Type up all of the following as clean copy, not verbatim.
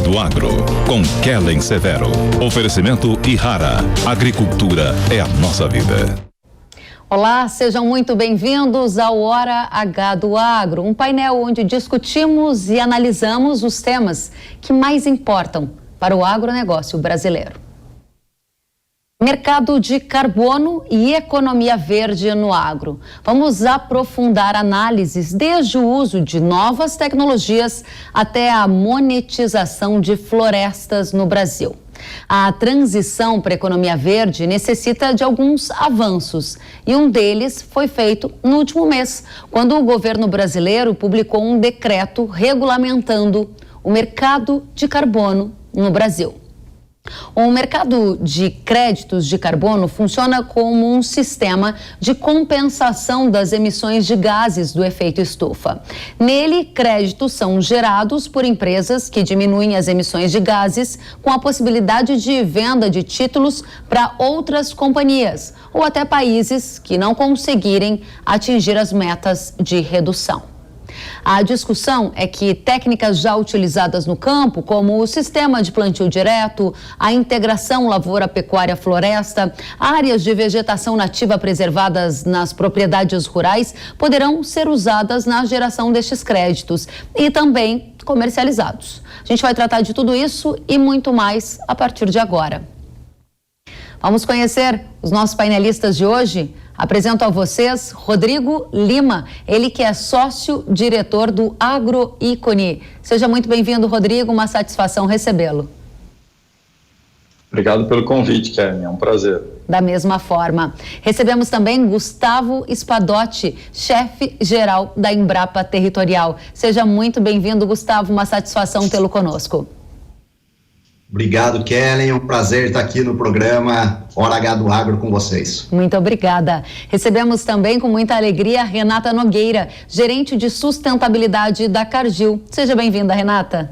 do Agro, com Kellen Severo. Oferecimento Ihara. Agricultura é a nossa vida. Olá, sejam muito bem-vindos ao Hora H do Agro, um painel onde discutimos e analisamos os temas que mais importam para o agronegócio brasileiro. Mercado de carbono e economia verde no agro. Vamos aprofundar análises desde o uso de novas tecnologias até a monetização de florestas no Brasil. A transição para a economia verde necessita de alguns avanços e um deles foi feito no último mês, quando o governo brasileiro publicou um decreto regulamentando o mercado de carbono no Brasil. O mercado de créditos de carbono funciona como um sistema de compensação das emissões de gases do efeito estufa. Nele, créditos são gerados por empresas que diminuem as emissões de gases com a possibilidade de venda de títulos para outras companhias ou até países que não conseguirem atingir as metas de redução. A discussão é que técnicas já utilizadas no campo, como o sistema de plantio direto, a integração lavoura-pecuária-floresta, áreas de vegetação nativa preservadas nas propriedades rurais, poderão ser usadas na geração destes créditos e também comercializados. A gente vai tratar de tudo isso e muito mais a partir de agora. Vamos conhecer os nossos painelistas de hoje? Apresento a vocês Rodrigo Lima, ele que é sócio-diretor do Agroícone. Seja muito bem-vindo, Rodrigo, uma satisfação recebê-lo. Obrigado pelo convite, Kellen, é um prazer. Da mesma forma. Recebemos também Gustavo Espadotti, chefe-geral da Embrapa Territorial. Seja muito bem-vindo, Gustavo, uma satisfação tê-lo conosco. Obrigado, Kellen. É um prazer estar aqui no programa Hora H do Agro com vocês. Muito obrigada. Recebemos também com muita alegria a Renata Nogueira, gerente de sustentabilidade da Cargill. Seja bem-vinda, Renata.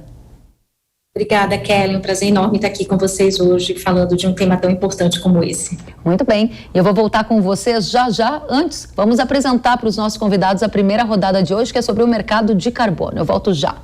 Obrigada, Kellen. Um prazer enorme estar aqui com vocês hoje, falando de um tema tão importante como esse. Muito bem. Eu vou voltar com vocês já. Antes, vamos apresentar para os nossos convidados a primeira rodada de hoje, que é sobre o mercado de carbono. Eu volto já.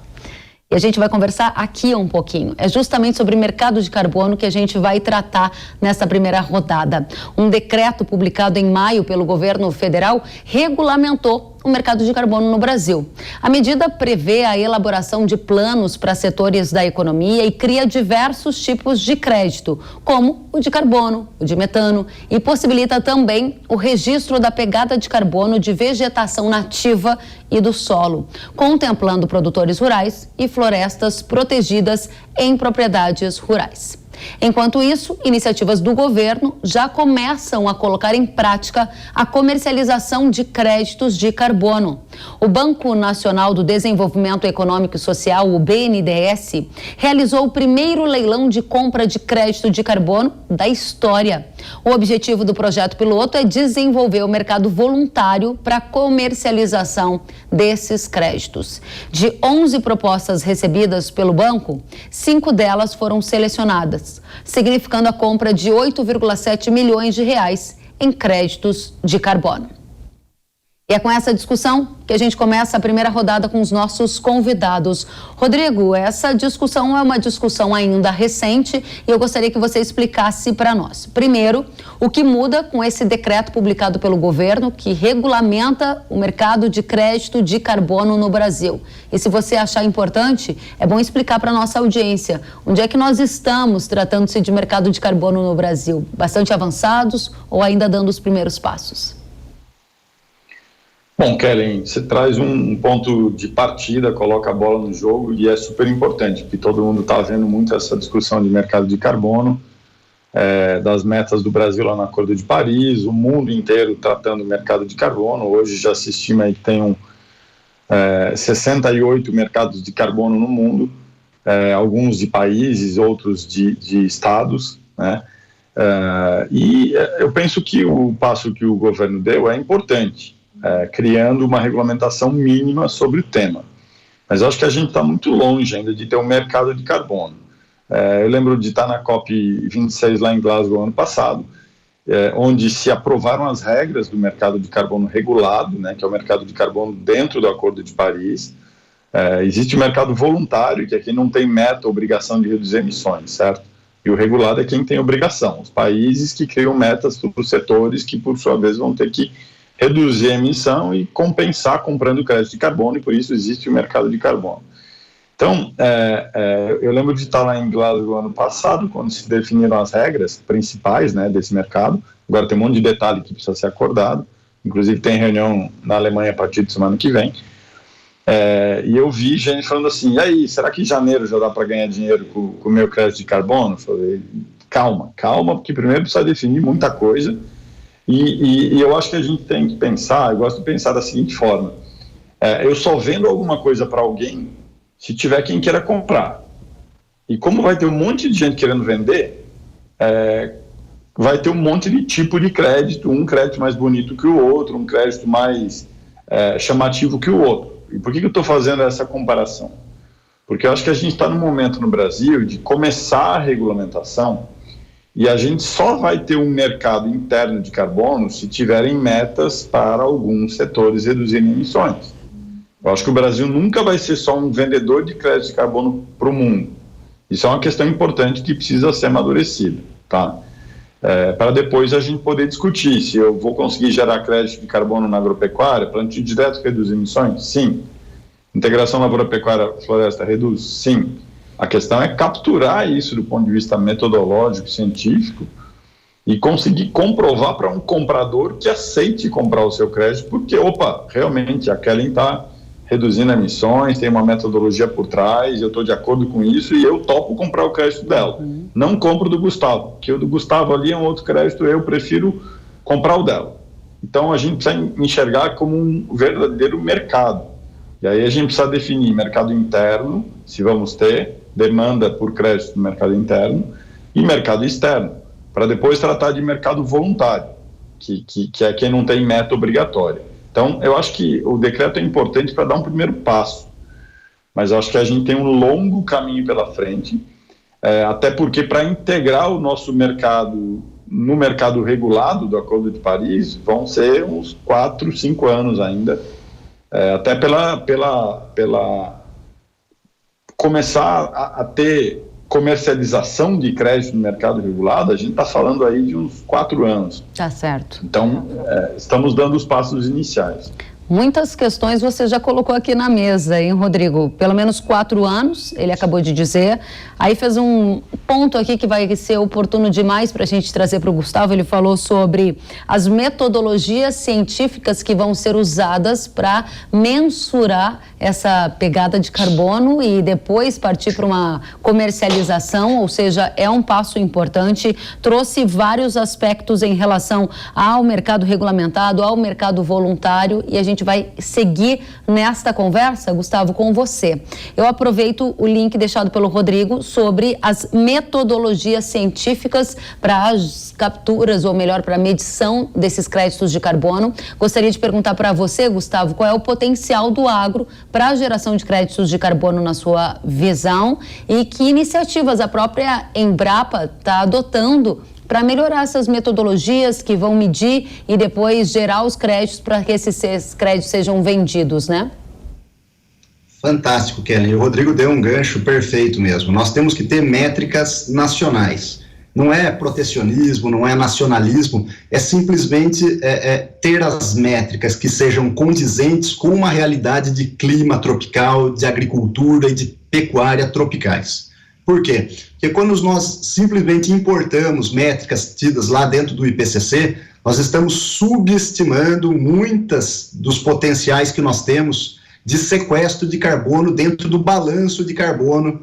E a gente vai conversar aqui um pouquinho. É justamente sobre o mercado de carbono que a gente vai tratar nessa primeira rodada. Um decreto publicado em maio pelo governo federal regulamentou o mercado de carbono no Brasil. A medida prevê a elaboração de planos para setores da economia e cria diversos tipos de crédito, como o de carbono, o de metano, e possibilita também o registro da pegada de carbono de vegetação nativa e do solo, contemplando produtores rurais e florestas protegidas em propriedades rurais. Enquanto isso, iniciativas do governo já começam a colocar em prática a comercialização de créditos de carbono. O Banco Nacional do Desenvolvimento Econômico e Social, o BNDES, realizou o primeiro leilão de compra de crédito de carbono da história. O objetivo do projeto piloto é desenvolver o mercado voluntário para a comercialização desses créditos. De 11 propostas recebidas pelo banco, 5 delas foram selecionadas, significando a compra de 8,7 milhões de reais em créditos de carbono. E é com essa discussão que a gente começa a primeira rodada com os nossos convidados. Rodrigo, essa discussão é uma discussão ainda recente e eu gostaria que você explicasse para nós. Primeiro, o que muda com esse decreto publicado pelo governo que regulamenta o mercado de crédito de carbono no Brasil. E se você achar importante, é bom explicar para a nossa audiência onde é que nós estamos tratando-se de mercado de carbono no Brasil. Bastante avançados ou ainda dando os primeiros passos? Bom, Kellen, você traz um ponto de partida, coloca a bola no jogo e é super importante, porque todo mundo está vendo muito essa discussão de mercado de carbono, das metas do Brasil lá no Acordo de Paris, o mundo inteiro tratando o mercado de carbono. Hoje já se estima aí que tem 68 mercados de carbono no mundo, alguns de países, outros de estados, né? E eu penso que o passo que o governo deu é importante, criando uma regulamentação mínima sobre o tema. Mas eu acho que a gente está muito longe ainda de ter um mercado de carbono. Eu lembro de estar na COP26 lá em Glasgow ano passado, onde se aprovaram as regras do mercado de carbono regulado, né, que é o mercado de carbono dentro do Acordo de Paris, Existe o mercado voluntário, que é quem não tem meta, obrigação de reduzir emissões, certo? E o regulado é quem tem obrigação. Os países que criam metas para os setores que, por sua vez, vão ter que reduzir a emissão e compensar comprando crédito de carbono, e por isso existe o mercado de carbono. Então, eu lembro de estar lá em Glasgow ano passado, quando se definiram as regras principais, né, desse mercado. Agora tem um monte de detalhe que precisa ser acordado, inclusive tem reunião na Alemanha a partir de semana que vem. E eu vi gente falando assim, e aí, será que em janeiro já dá para ganhar dinheiro com o meu crédito de carbono? Eu falei, calma, porque primeiro precisa definir muita coisa, e eu acho que a gente tem que pensar, eu gosto de pensar da seguinte forma, eu só vendo alguma coisa para alguém se tiver quem queira comprar. E como vai ter um monte de gente querendo vender, vai ter um monte de tipo de crédito, um crédito mais bonito que o outro, um crédito mais chamativo que o outro. E por que eu estou fazendo essa comparação? Porque eu acho que a gente está num momento no Brasil de começar a regulamentação, e a gente só vai ter um mercado interno de carbono se tiverem metas para alguns setores reduzirem emissões. Eu acho que o Brasil nunca vai ser só um vendedor de crédito de carbono para o mundo. Isso é uma questão importante que precisa ser amadurecida, tá? Para depois a gente poder discutir se eu vou conseguir gerar crédito de carbono na agropecuária, plantio direto reduz emissões? Sim. Integração lavoura-pecuária-floresta reduz? Sim. A questão é capturar isso do ponto de vista metodológico, científico, e conseguir comprovar para um comprador que aceite comprar o seu crédito, porque, realmente a Kellen está reduzindo emissões, tem uma metodologia por trás, eu estou de acordo com isso e eu topo comprar o crédito dela. Não compro do Gustavo, porque o do Gustavo ali é um outro crédito, eu prefiro comprar o dela. Então a gente precisa enxergar como um verdadeiro mercado. E aí a gente precisa definir mercado interno, se vamos ter, demanda por crédito no mercado interno, e mercado externo, para depois tratar de mercado voluntário, que é quem não tem meta obrigatória. Então, eu acho que o decreto é importante para dar um primeiro passo, mas eu acho que a gente tem um longo caminho pela frente, até porque para integrar o nosso mercado no mercado regulado do Acordo de Paris, vão ser uns 4, 5 anos ainda, até pela começar a ter comercialização de crédito no mercado regulado, a gente está falando aí de uns 4 anos. Tá certo. Então, estamos dando os passos iniciais. Muitas questões você já colocou aqui na mesa, hein, Rodrigo? Pelo menos 4 anos, ele acabou de dizer. Aí fez um ponto aqui que vai ser oportuno demais para a gente trazer para o Gustavo. Ele falou sobre as metodologias científicas que vão ser usadas para mensurar essa pegada de carbono e depois partir para uma comercialização, ou seja, é um passo importante. Trouxe vários aspectos em relação ao mercado regulamentado, ao mercado voluntário, e a gente vai seguir nesta conversa, Gustavo, com você. Eu aproveito o link deixado pelo Rodrigo sobre as metodologias científicas para as capturas, ou melhor, para a medição desses créditos de carbono. Gostaria de perguntar para você, Gustavo, qual é o potencial do agro para a geração de créditos de carbono na sua visão e que iniciativas a própria Embrapa está adotando para melhorar essas metodologias que vão medir e depois gerar os créditos para que esses créditos sejam vendidos, né? Fantástico, Kellen. O Rodrigo deu um gancho perfeito mesmo. Nós temos que ter métricas nacionais. Não é protecionismo, não é nacionalismo, é simplesmente ter as métricas que sejam condizentes com uma realidade de clima tropical, de agricultura e de pecuária tropicais. Por quê? Porque quando nós simplesmente importamos métricas tidas lá dentro do IPCC, nós estamos subestimando muitas dos potenciais que nós temos de sequestro de carbono dentro do balanço de carbono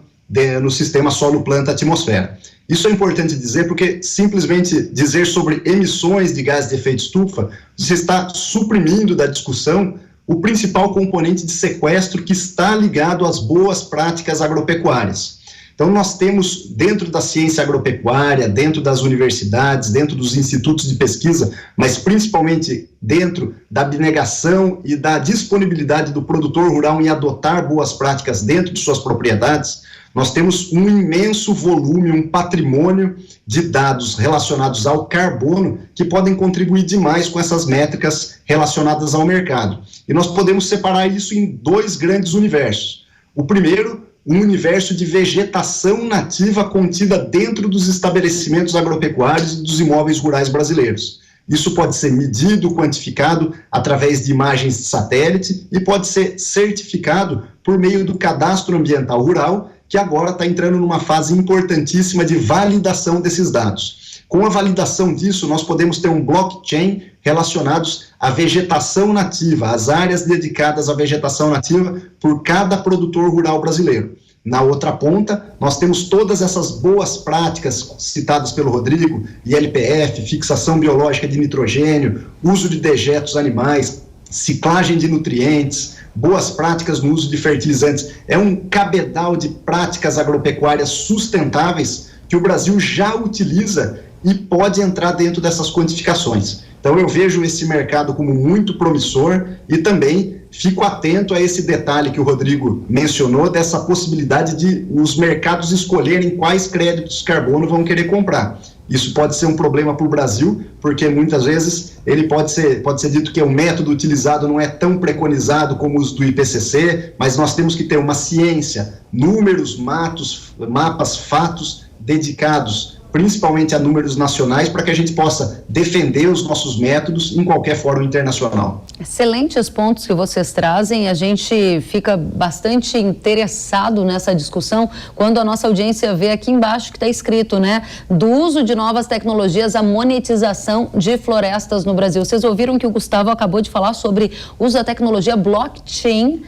no sistema solo-planta-atmosfera. Isso é importante dizer porque simplesmente dizer sobre emissões de gás de efeito estufa, você está suprimindo da discussão o principal componente de sequestro que está ligado às boas práticas agropecuárias. Então, nós temos, dentro da ciência agropecuária, dentro das universidades, dentro dos institutos de pesquisa, mas principalmente dentro da abnegação e da disponibilidade do produtor rural em adotar boas práticas dentro de suas propriedades, nós temos um imenso volume, um patrimônio de dados relacionados ao carbono que podem contribuir demais com essas métricas relacionadas ao mercado. E nós podemos separar isso em 2 grandes universos. O primeiro, um universo de vegetação nativa contida dentro dos estabelecimentos agropecuários e dos imóveis rurais brasileiros. Isso pode ser medido, quantificado através de imagens de satélite e pode ser certificado por meio do Cadastro Ambiental Rural, que agora está entrando numa fase importantíssima de validação desses dados. Com a validação disso, nós podemos ter um blockchain relacionados à vegetação nativa, às áreas dedicadas à vegetação nativa por cada produtor rural brasileiro. Na outra ponta, nós temos todas essas boas práticas citadas pelo Rodrigo, ILPF, fixação biológica de nitrogênio, uso de dejetos animais, ciclagem de nutrientes, boas práticas no uso de fertilizantes. É um cabedal de práticas agropecuárias sustentáveis que o Brasil já utiliza e pode entrar dentro dessas quantificações. Então eu vejo esse mercado como muito promissor e também fico atento a esse detalhe que o Rodrigo mencionou, dessa possibilidade de os mercados escolherem quais créditos de carbono vão querer comprar. Isso pode ser um problema para o Brasil, porque muitas vezes ele pode ser dito que o método utilizado não é tão preconizado como os do IPCC, mas nós temos que ter uma ciência, números, mapas, fatos dedicados principalmente a números nacionais, para que a gente possa defender os nossos métodos em qualquer fórum internacional. Excelentes pontos que vocês trazem, a gente fica bastante interessado nessa discussão quando a nossa audiência vê aqui embaixo que está escrito, né, do uso de novas tecnologias à monetização de florestas no Brasil. Vocês ouviram que o Gustavo acabou de falar sobre o uso da tecnologia blockchain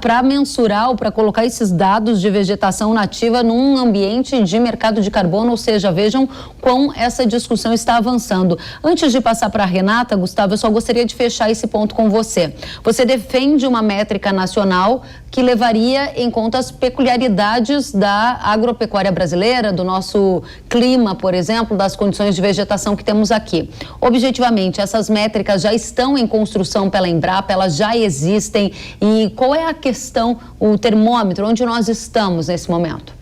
para mensurar ou para colocar esses dados de vegetação nativa num ambiente de mercado de carbono, ou seja, vejam como essa discussão está avançando. Antes de passar para a Renata, Gustavo, eu só gostaria de fechar esse ponto com você. Você defende uma métrica nacional que levaria em conta as peculiaridades da agropecuária brasileira, do nosso clima, por exemplo, das condições de vegetação que temos aqui. Objetivamente, essas métricas já estão em construção pela Embrapa, elas já existem. E qual é a questão, o termômetro, onde nós estamos nesse momento?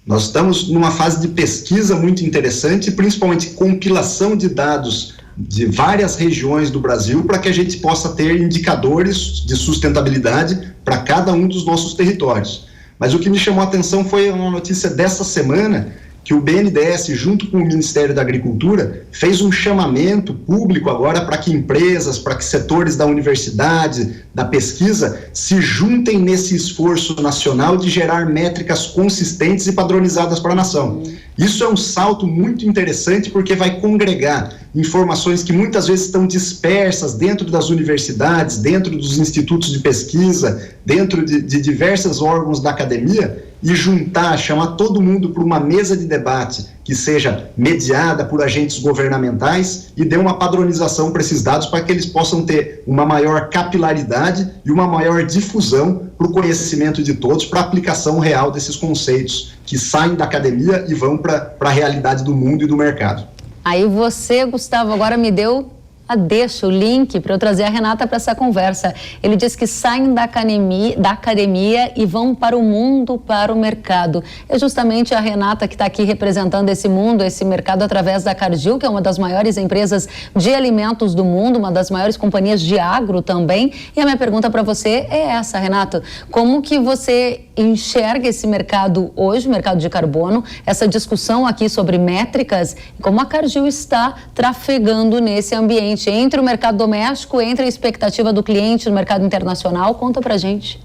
Nós estamos numa fase de pesquisa muito interessante, principalmente compilação de dados de várias regiões do Brasil, para que a gente possa ter indicadores de sustentabilidade para cada um dos nossos territórios. Mas o que me chamou a atenção foi uma notícia dessa semana, que o BNDES, junto com o Ministério da Agricultura, fez um chamamento público agora para que empresas, para que setores da universidade, da pesquisa, se juntem nesse esforço nacional de gerar métricas consistentes e padronizadas para a nação. Isso é um salto muito interessante, porque vai congregar informações que muitas vezes estão dispersas dentro das universidades, dentro dos institutos de pesquisa, dentro de diversos órgãos da academia, e juntar, chamar todo mundo para uma mesa de debate que seja mediada por agentes governamentais e dê uma padronização para esses dados, para que eles possam ter uma maior capilaridade e uma maior difusão para o conhecimento de todos, para a aplicação real desses conceitos que saem da academia e vão para a realidade do mundo e do mercado. Aí você, Gustavo, agora me deu deixa o link para eu trazer a Renata para essa conversa. Ele diz que saem da academia e vão para o mundo, para o mercado. É justamente a Renata que está aqui representando esse mundo, esse mercado, através da Cargill, que é uma das maiores empresas de alimentos do mundo, uma das maiores companhias de agro também. E a minha pergunta para você é essa, Renata: como que você enxerga esse mercado hoje, o mercado de carbono, essa discussão aqui sobre métricas, como a Cargill está trafegando nesse ambiente, entre o mercado doméstico, entre a expectativa do cliente no mercado internacional? Conta pra gente.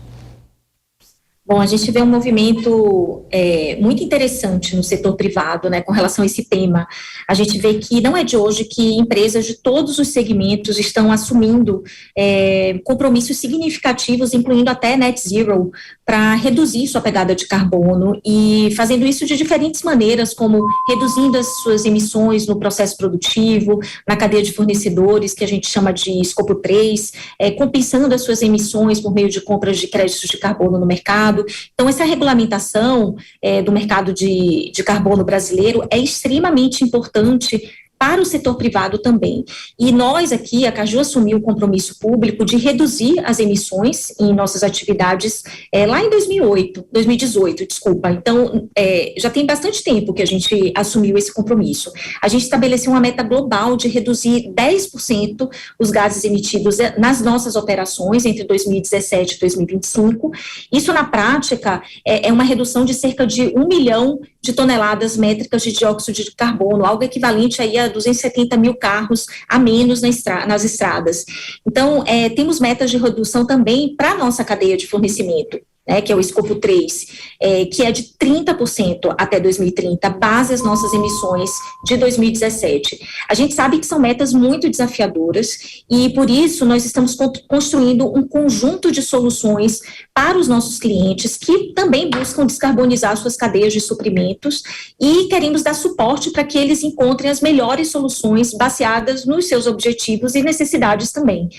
Bom, a gente vê um movimento muito interessante no setor privado, né, com relação a esse tema. A gente vê que não é de hoje que empresas de todos os segmentos estão assumindo compromissos significativos, incluindo até net zero, para reduzir sua pegada de carbono, e fazendo isso de diferentes maneiras, como reduzindo as suas emissões no processo produtivo, na cadeia de fornecedores, que a gente chama de escopo 3, compensando as suas emissões por meio de compras de créditos de carbono no mercado. Então, essa regulamentação do mercado de carbono brasileiro é extremamente importante para o setor privado também. E nós aqui, a Cargill assumiu o compromisso público de reduzir as emissões em nossas atividades lá em 2018, desculpa. Então, já tem bastante tempo que a gente assumiu esse compromisso. A gente estabeleceu uma meta global de reduzir 10% os gases emitidos nas nossas operações entre 2017 e 2025. Isso, na prática, é uma redução de cerca de 1 milhão de toneladas métricas de dióxido de carbono, algo equivalente aí a 270 mil carros a menos nas estradas. Então, temos metas de redução também para a nossa cadeia de fornecimento, que é o escopo 3, que é de 30% até 2030, base as nossas emissões de 2017. A gente sabe que são metas muito desafiadoras e, por isso, nós estamos construindo um conjunto de soluções para os nossos clientes que também buscam descarbonizar suas cadeias de suprimentos e queremos dar suporte para que eles encontrem as melhores soluções baseadas nos seus objetivos e necessidades também.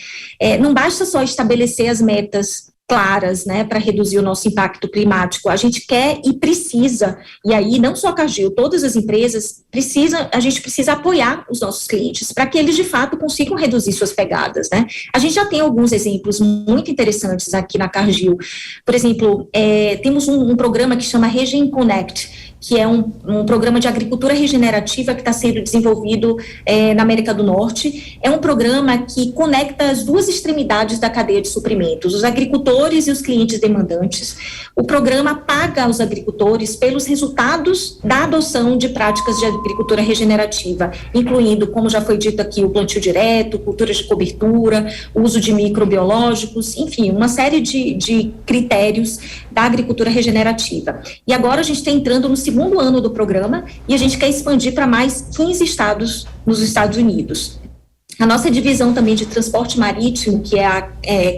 Não basta só estabelecer as metas claras, para reduzir o nosso impacto climático. A gente quer e precisa, e aí não só a Cargill, todas as empresas a gente precisa apoiar os nossos clientes para que eles de fato consigam reduzir suas pegadas, A gente já tem alguns exemplos muito interessantes aqui na Cargill. Por exemplo, temos um programa que chama Regen Connect, que é um programa de agricultura regenerativa que está sendo desenvolvido na América do Norte. É um programa que conecta as duas extremidades da cadeia de suprimentos, os agricultores e os clientes demandantes. O programa paga aos agricultores pelos resultados da adoção de práticas de agricultura regenerativa, incluindo, como já foi dito aqui, o plantio direto, culturas de cobertura, o uso de microbiológicos, enfim, uma série de critérios da agricultura regenerativa. E agora a gente está entrando no segundo ano do programa e a gente quer expandir para mais 15 estados nos Estados Unidos. A nossa divisão também de transporte marítimo, que é a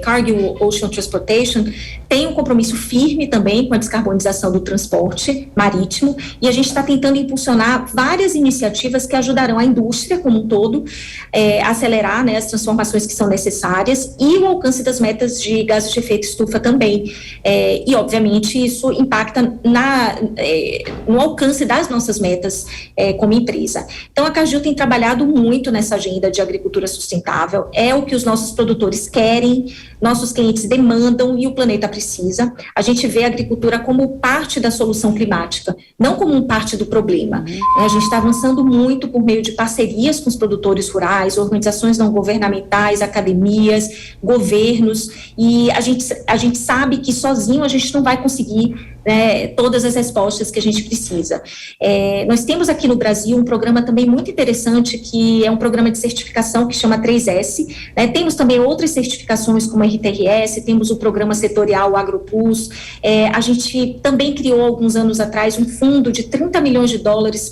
Cargill Ocean Transportation, tem um compromisso firme também com a descarbonização do transporte marítimo e a gente está tentando impulsionar várias iniciativas que ajudarão a indústria como um todo a acelerar as transformações que são necessárias e o alcance das metas de gases de efeito estufa também. E, obviamente, isso impacta no alcance das nossas metas como empresa. Então, a Cargill tem trabalhado muito nessa agenda de agricultura sustentável, é o que os nossos produtores querem, nossos clientes demandam e o planeta precisa. A gente vê a agricultura como parte da solução climática, não como parte do problema. A gente está avançando muito por meio de parcerias com os produtores rurais, organizações não governamentais, academias, governos, e a gente sabe que sozinho a gente não vai conseguir todas as respostas que a gente precisa. Nós temos aqui no Brasil um programa também muito interessante, que é um programa de certificação que chama 3S, temos também outras certificações como a RTRS, temos o programa setorial AgroPlus, a gente também criou alguns anos atrás um fundo de $30 milhões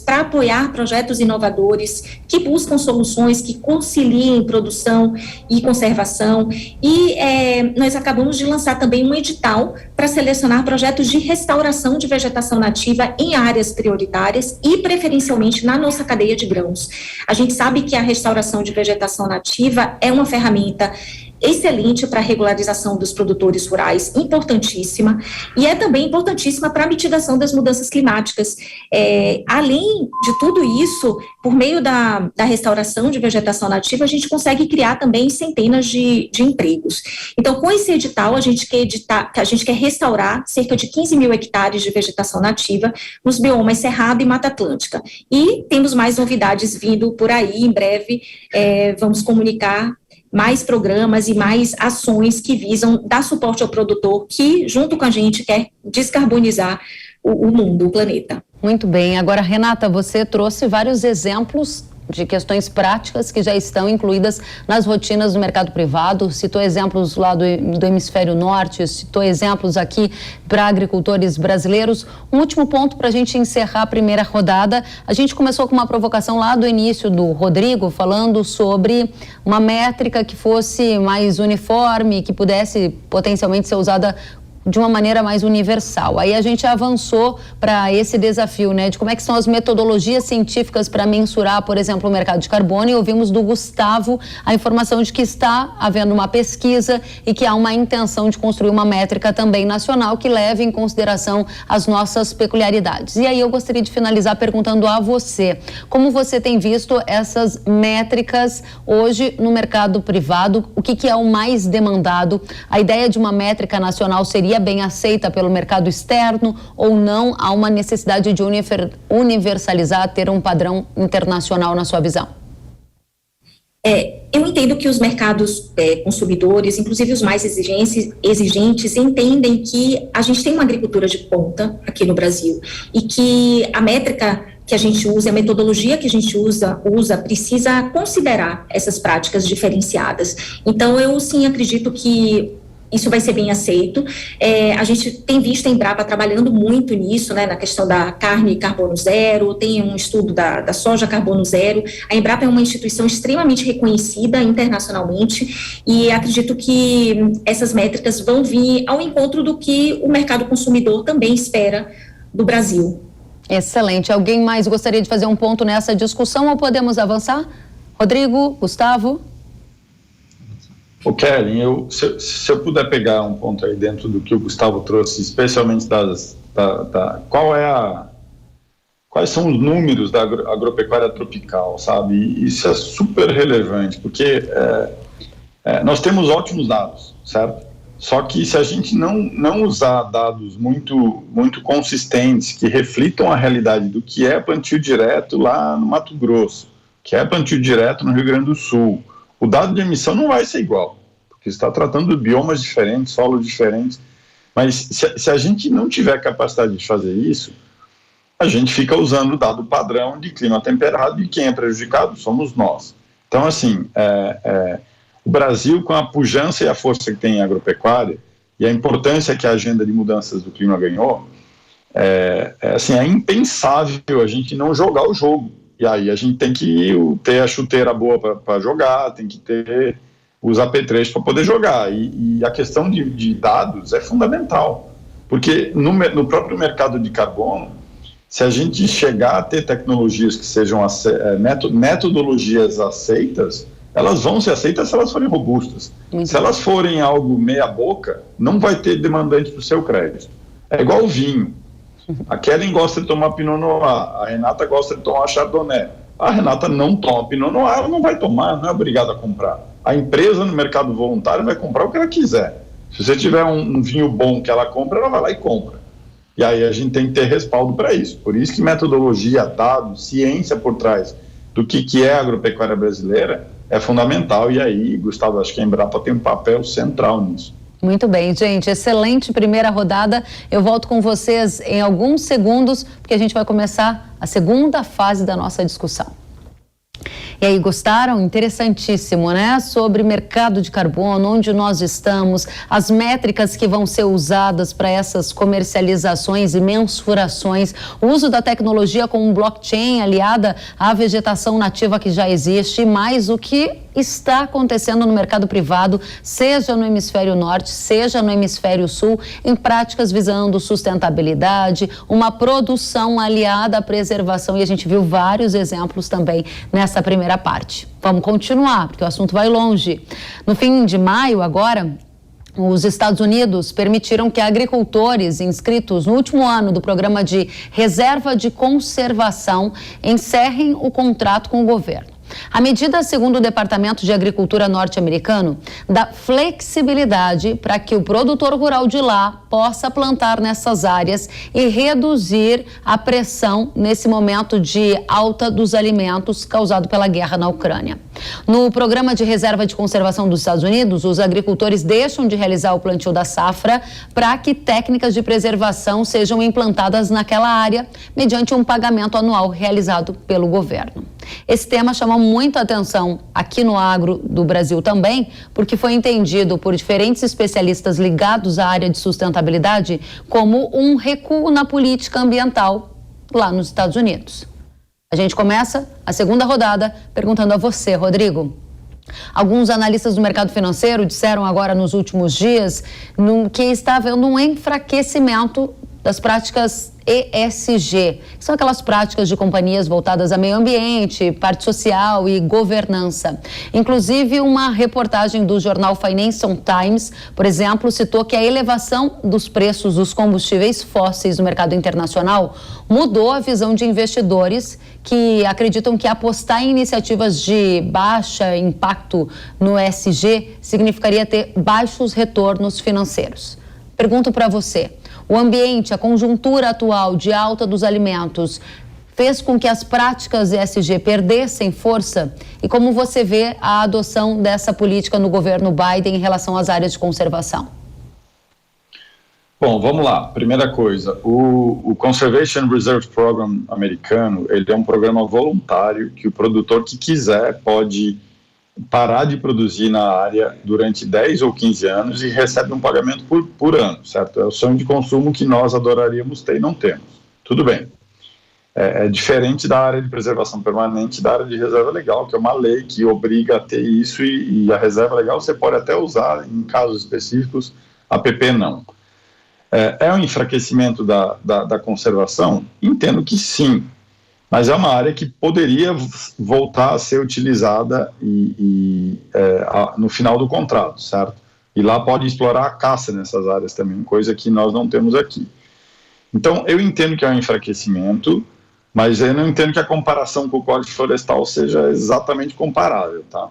para apoiar projetos inovadores que buscam soluções que conciliem produção e conservação, e nós acabamos de lançar também um edital para selecionar projetos de restauração de vegetação nativa em áreas prioritárias e preferencialmente na nossa cadeia de grãos. A gente sabe que a restauração de vegetação nativa é uma ferramenta excelente para a regularização dos produtores rurais, importantíssima, e é também importantíssima para a mitigação das mudanças climáticas. Além de tudo isso, por meio da restauração de vegetação nativa, a gente consegue criar também centenas de empregos. Então, com esse edital, a gente quer restaurar cerca de 15 mil hectares de vegetação nativa nos biomas Cerrado e Mata Atlântica. E temos mais novidades vindo por aí, em breve vamos comunicar mais programas e mais ações que visam dar suporte ao produtor que, junto com a gente, quer descarbonizar o mundo, o planeta. Muito bem. Agora, Renata, você trouxe vários exemplos de questões práticas que já estão incluídas nas rotinas do mercado privado, citou exemplos lá do hemisfério norte, citou exemplos aqui para agricultores brasileiros. Um último ponto para a gente encerrar a primeira rodada, a gente começou com uma provocação lá do início do Rodrigo, falando sobre uma métrica que fosse mais uniforme, que pudesse potencialmente ser usada de uma maneira mais universal. Aí a gente avançou para esse desafio, né, de como é que são as metodologias científicas para mensurar, por exemplo, o mercado de carbono, e ouvimos do Gustavo a informação de que está havendo uma pesquisa e que há uma intenção de construir uma métrica também nacional que leve em consideração as nossas peculiaridades. E aí eu gostaria de finalizar perguntando a você, como você tem visto essas métricas hoje no mercado privado, o que é o mais demandado? A ideia de uma métrica nacional seria bem aceita pelo mercado externo ou não? Há uma necessidade de universalizar, ter um padrão internacional na sua visão? Eu entendo que os mercados consumidores, inclusive os mais exigentes, entendem que a gente tem uma agricultura de ponta aqui no Brasil e que a métrica que a gente usa, a metodologia que a gente usa precisa considerar essas práticas diferenciadas. Então, eu sim acredito que isso vai ser bem aceito. A gente tem visto a Embrapa trabalhando muito nisso, né, na questão da carne carbono zero, tem um estudo da soja carbono zero. A Embrapa é uma instituição extremamente reconhecida internacionalmente e acredito que essas métricas vão vir ao encontro do que o mercado consumidor também espera do Brasil. Excelente. Alguém mais gostaria de fazer um ponto nessa discussão ou podemos avançar? Rodrigo, Gustavo? O Kellen, se eu puder pegar um ponto aí dentro do que o Gustavo trouxe, especialmente quais são os números da agropecuária tropical, sabe? Isso é super relevante, porque nós temos ótimos dados, certo? Só que se a gente não usar dados muito consistentes, que reflitam a realidade do que é plantio direto lá no Mato Grosso, que é plantio direto no Rio Grande do Sul, o dado de emissão não vai ser igual, porque está tratando de biomas diferentes, solos diferentes. Mas se a gente não tiver capacidade de fazer isso, a gente fica usando o dado padrão de clima temperado e quem é prejudicado somos nós. Então, assim, o Brasil, com a pujança e a força que tem em agropecuária e a importância que a agenda de mudanças do clima ganhou, é impensável a gente não jogar o jogo. E aí a gente tem que ter a chuteira boa para jogar, tem que ter os apetrechos para poder jogar. E a questão de dados é fundamental, porque no próprio mercado de carbono, se a gente chegar a ter tecnologias que sejam metodologias aceitas, elas vão ser aceitas se elas forem robustas. Se elas forem algo meia boca, não vai ter demandante para o seu crédito. É igual o vinho. A Kellen gosta de tomar Pinot Noir, a Renata gosta de tomar Chardonnay. A Renata não toma Pinot Noir, ela não vai tomar, não é obrigada a comprar. A empresa no mercado voluntário vai comprar o que ela quiser. Se você tiver um vinho bom que ela compra, ela vai lá e compra. E aí a gente tem que ter respaldo para isso. Por isso que metodologia, dados, ciência por trás do que é a agropecuária brasileira é fundamental. E aí, Gustavo, acho que a Embrapa tem um papel central nisso. Muito bem, gente. Excelente primeira rodada. Eu volto com vocês em alguns segundos, porque a gente vai começar a segunda fase da nossa discussão. E aí, gostaram? Interessantíssimo, né? Sobre mercado de carbono, onde nós estamos, as métricas que vão ser usadas para essas comercializações e mensurações, o uso da tecnologia com um blockchain aliada à vegetação nativa que já existe, mais o que está acontecendo no mercado privado, seja no hemisfério norte, seja no hemisfério sul, em práticas visando sustentabilidade, uma produção aliada à preservação, e a gente viu vários exemplos também nessa primeira parte. Vamos continuar, porque o assunto vai longe. No fim de maio, agora, os Estados Unidos permitiram que agricultores inscritos no último ano do programa de reserva de conservação encerrem o contrato com o governo. A medida, segundo o Departamento de Agricultura norte-americano, dá flexibilidade para que o produtor rural de lá possa plantar nessas áreas e reduzir a pressão nesse momento de alta dos alimentos causado pela guerra na Ucrânia. No programa de reserva de conservação dos Estados Unidos, os agricultores deixam de realizar o plantio da safra para que técnicas de preservação sejam implantadas naquela área mediante um pagamento anual realizado pelo governo. Esse tema chamou muita atenção aqui no agro do Brasil também, porque foi entendido por diferentes especialistas ligados à área de sustentabilidade como um recuo na política ambiental lá nos Estados Unidos. A gente começa a segunda rodada perguntando a você, Rodrigo. Alguns analistas do mercado financeiro disseram agora nos últimos dias que está havendo um enfraquecimento das práticas ESG, que são aquelas práticas de companhias voltadas a meio ambiente, parte social e governança. Inclusive, uma reportagem do jornal Financial Times, por exemplo, citou que a elevação dos preços dos combustíveis fósseis no mercado internacional mudou a visão de investidores que acreditam que apostar em iniciativas de baixa impacto no ESG significaria ter baixos retornos financeiros. Pergunto para você, o ambiente, a conjuntura atual de alta dos alimentos fez com que as práticas ESG perdessem força? E como você vê a adoção dessa política no governo Biden em relação às áreas de conservação? Bom, vamos lá. Primeira coisa, o Conservation Reserve Program americano, ele é um programa voluntário que o produtor que quiser pode parar de produzir na área durante 10 ou 15 anos e recebe um pagamento por ano, certo? É o sonho de consumo que nós adoraríamos ter e não temos. Tudo bem. É diferente da área de preservação permanente, da área de reserva legal, que é uma lei que obriga a ter isso, e a reserva legal você pode até usar em casos específicos, a PP não. É um enfraquecimento da conservação? Entendo que sim. Mas é uma área que poderia voltar a ser utilizada no final do contrato, certo? E lá pode explorar a caça nessas áreas também, coisa que nós não temos aqui. Então, eu entendo que é um enfraquecimento, mas eu não entendo que a comparação com o Código Florestal seja exatamente comparável, tá?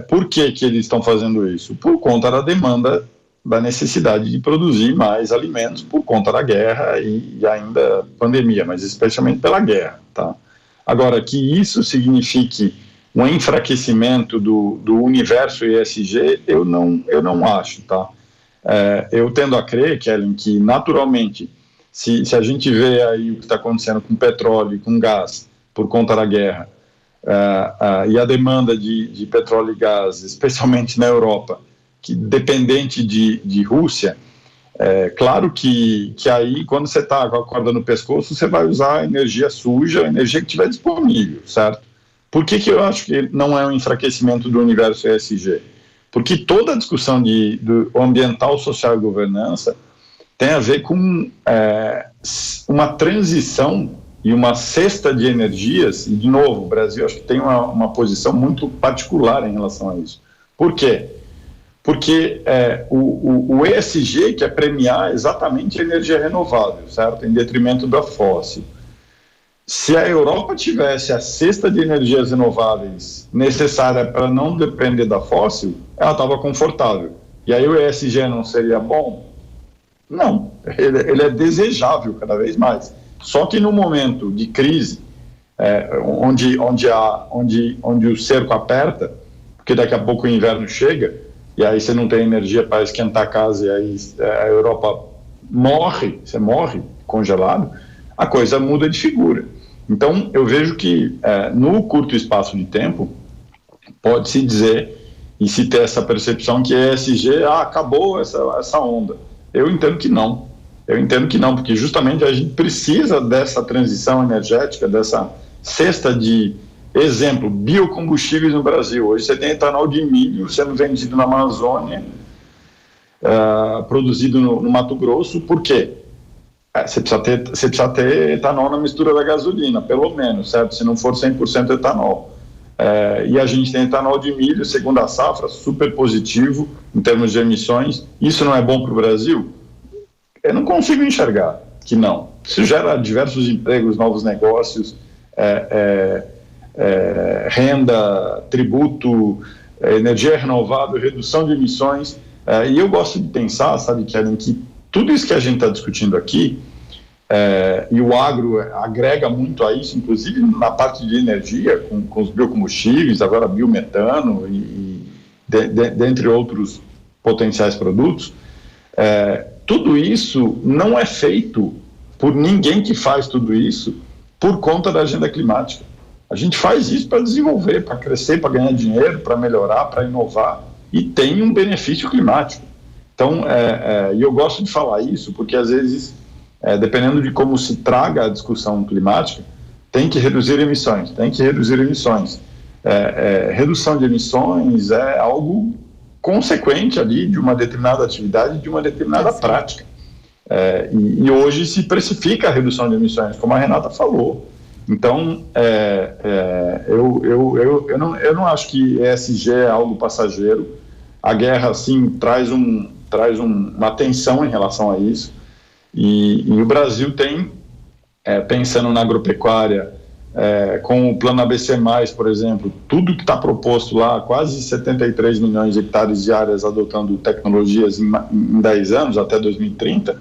Por que eles estão fazendo isso? Por conta da demanda, da necessidade de produzir mais alimentos por conta da guerra e ainda pandemia, mas especialmente pela guerra, tá? Agora, que isso signifique um enfraquecimento do universo ESG, eu não acho, tá? Eu tendo a crer, Kellen, que naturalmente, se a gente vê aí o que está acontecendo com petróleo e com gás por conta da guerra, e a demanda de petróleo e gás, especialmente na Europa, que dependente de Rússia, claro que aí, quando você está com a corda no pescoço, você vai usar a energia suja, a energia que tiver disponível, certo? Por que eu acho que não é um enfraquecimento do universo ESG? Porque toda a discussão do ambiental, social e governança tem a ver com uma transição e uma cesta de energias, e de novo, o Brasil acho que tem uma posição muito particular em relação a isso. Por quê? Porque o ESG quer premiar exatamente a energia renovável, certo? Em detrimento da fóssil. Se a Europa tivesse a cesta de energias renováveis necessária para não depender da fóssil, ela estava confortável. E aí o ESG não seria bom? Não, ele é desejável cada vez mais. Só que no momento de crise, onde o cerco aperta, porque daqui a pouco o inverno chega, e aí você não tem energia para esquentar a casa, e aí a Europa morre, você morre congelado, a coisa muda de figura. Então, eu vejo que no curto espaço de tempo, pode-se dizer e se ter essa percepção que a ESG, acabou essa onda. Eu entendo que não. Porque justamente a gente precisa dessa transição energética, dessa cesta de, exemplo, biocombustíveis no Brasil. Hoje você tem etanol de milho sendo vendido na Amazônia, produzido no Mato Grosso. Por quê? Você precisa ter etanol na mistura da gasolina, pelo menos, certo? Se não for 100% etanol. E a gente tem etanol de milho, segundo a safra, super positivo em termos de emissões. Isso não é bom para o Brasil? Eu não consigo enxergar que não. Isso gera diversos empregos, novos negócios, renda, tributo, energia renovável, redução de emissões. E eu gosto de pensar, sabe, Kellen, que tudo isso que a gente está discutindo aqui, e o agro agrega muito a isso, inclusive na parte de energia, com os biocombustíveis, agora biometano, dentre outros potenciais produtos, tudo isso não é feito por ninguém que faz tudo isso por conta da agenda climática. A gente faz isso para desenvolver, para crescer, para ganhar dinheiro, para melhorar, para inovar, e tem um benefício climático. Então, e eu gosto de falar isso porque, às vezes, dependendo de como se traga a discussão climática, tem que reduzir emissões. redução de emissões é algo consequente ali de uma determinada atividade, de uma determinada prática. E hoje se precifica a redução de emissões, como a Renata falou. Então, eu não acho que ESG é algo passageiro. A guerra, sim, traz uma tensão em relação a isso. E o Brasil tem, pensando na agropecuária, com o plano ABC+, por exemplo, tudo que está proposto lá, quase 73 milhões de hectares de áreas adotando tecnologias em 10 anos, até 2030,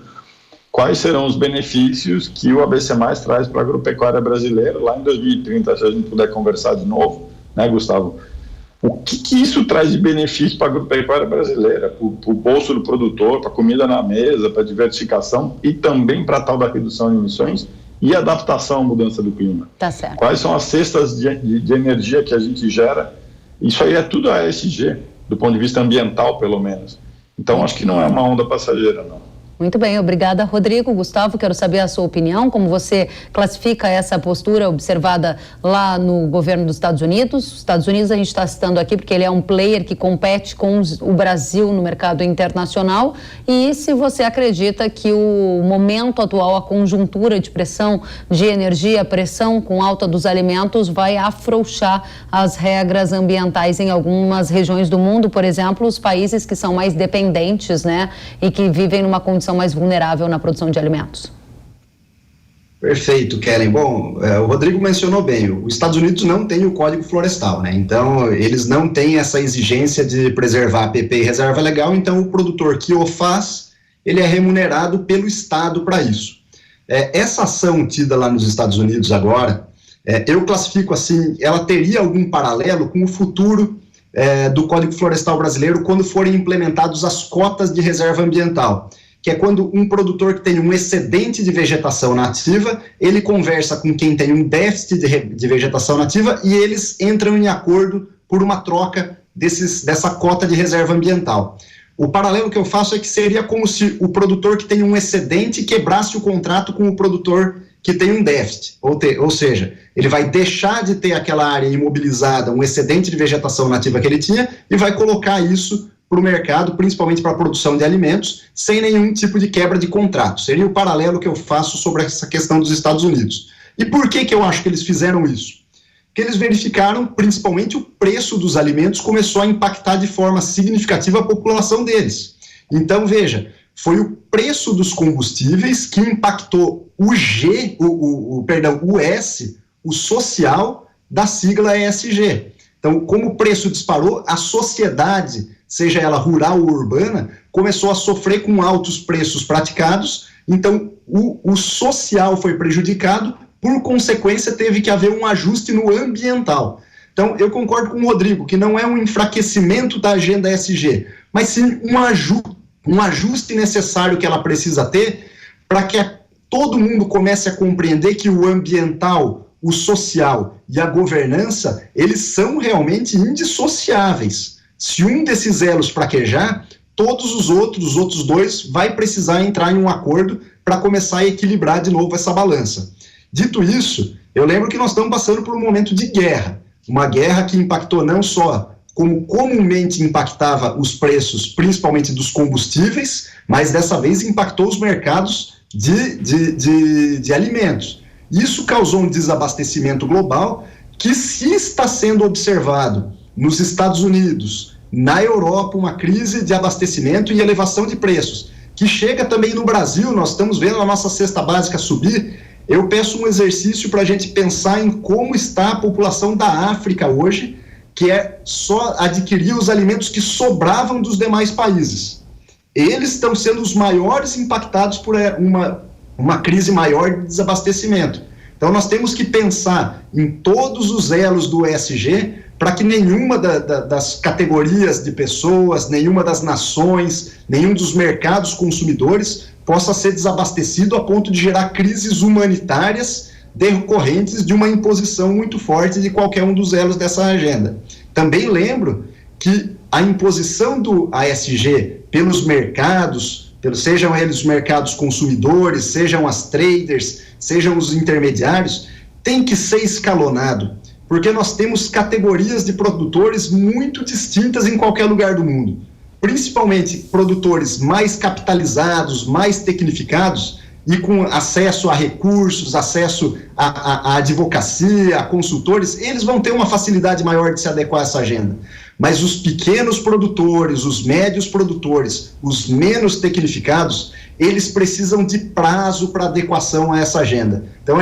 quais serão os benefícios que o ABC+, traz para a agropecuária brasileira lá em 2030, se a gente puder conversar de novo, né, Gustavo? O que isso traz de benefício para a agropecuária brasileira, para o bolso do produtor, para a comida na mesa, para a diversificação e também para a tal da redução de emissões e adaptação à mudança do clima? Tá certo. Quais são as cestas de energia que a gente gera? Isso aí é tudo ESG, do ponto de vista ambiental, pelo menos. Então, acho que não é uma onda passageira, não. Muito bem, obrigada, Rodrigo. Gustavo, quero saber a sua opinião, como você classifica essa postura observada lá no governo dos Estados Unidos. Os Estados Unidos a gente está citando aqui porque ele é um player que compete com o Brasil no mercado internacional, e se você acredita que o momento atual, a conjuntura de pressão de energia, pressão com alta dos alimentos, vai afrouxar as regras ambientais em algumas regiões do mundo, por exemplo, os países que são mais dependentes, né, e que vivem numa condição mais vulnerável na produção de alimentos. Perfeito, Kellen. Bom, o Rodrigo mencionou bem, os Estados Unidos não têm o Código Florestal, né? Então, eles não têm essa exigência de preservar a PP e reserva legal, então o produtor que o faz, ele é remunerado pelo Estado para isso. Essa ação tida lá nos Estados Unidos agora, eu classifico assim, ela teria algum paralelo com o futuro do Código Florestal brasileiro quando forem implementadas as cotas de reserva ambiental, que é quando um produtor que tem um excedente de vegetação nativa, ele conversa com quem tem um déficit de vegetação nativa e eles entram em acordo por uma troca dessa cota de reserva ambiental. O paralelo que eu faço é que seria como se o produtor que tem um excedente quebrasse o contrato com o produtor que tem um déficit, ou seja, ele vai deixar de ter aquela área imobilizada, um excedente de vegetação nativa que ele tinha, e vai colocar isso para o mercado, principalmente para a produção de alimentos, sem nenhum tipo de quebra de contrato. Seria o paralelo que eu faço sobre essa questão dos Estados Unidos. E por que eu acho que eles fizeram isso? Porque eles verificaram, principalmente, o preço dos alimentos começou a impactar de forma significativa a população deles. Então, veja, foi o preço dos combustíveis que impactou o S, o social da sigla ESG. Então, como o preço disparou, a sociedade, seja ela rural ou urbana, começou a sofrer com altos preços praticados, então o social foi prejudicado, por consequência teve que haver um ajuste no ambiental. Então, eu concordo com o Rodrigo, que não é um enfraquecimento da agenda ESG, mas sim um ajuste necessário que ela precisa ter para que todo mundo comece a compreender que o ambiental, o social e a governança, eles são realmente indissociáveis. Se um desses elos fraquejar, todos os outros dois vai precisar entrar em um acordo para começar a equilibrar de novo essa balança. Dito isso, eu lembro que nós estamos passando por um momento de guerra, uma guerra que impactou não só como comumente impactava os preços, principalmente dos combustíveis, mas dessa vez impactou os mercados de alimentos. Isso causou um desabastecimento global que, se está sendo observado nos Estados Unidos, na Europa, uma crise de abastecimento e elevação de preços, que chega também no Brasil, nós estamos vendo a nossa cesta básica subir. Eu peço um exercício para a gente pensar em como está a população da África hoje, que é só adquirir os alimentos que sobravam dos demais países. Eles estão sendo os maiores impactados por uma crise maior de desabastecimento. Então, nós temos que pensar em todos os elos do ESG para que nenhuma das categorias de pessoas, nenhuma das nações, nenhum dos mercados consumidores possa ser desabastecido a ponto de gerar crises humanitárias decorrentes de uma imposição muito forte de qualquer um dos elos dessa agenda. Também lembro que a imposição do ESG pelos mercados, sejam eles os mercados consumidores, sejam as traders, sejam os intermediários, tem que ser escalonado. porque nós temos categorias de produtores muito distintas em qualquer lugar do mundo. Principalmente produtores mais capitalizados, mais tecnificados e com acesso a recursos, acesso a advocacia, a consultores, eles vão ter uma facilidade maior de se adequar a essa agenda. Mas os pequenos produtores, os médios produtores, os menos tecnificados, eles precisam de prazo para adequação a essa agenda. Então,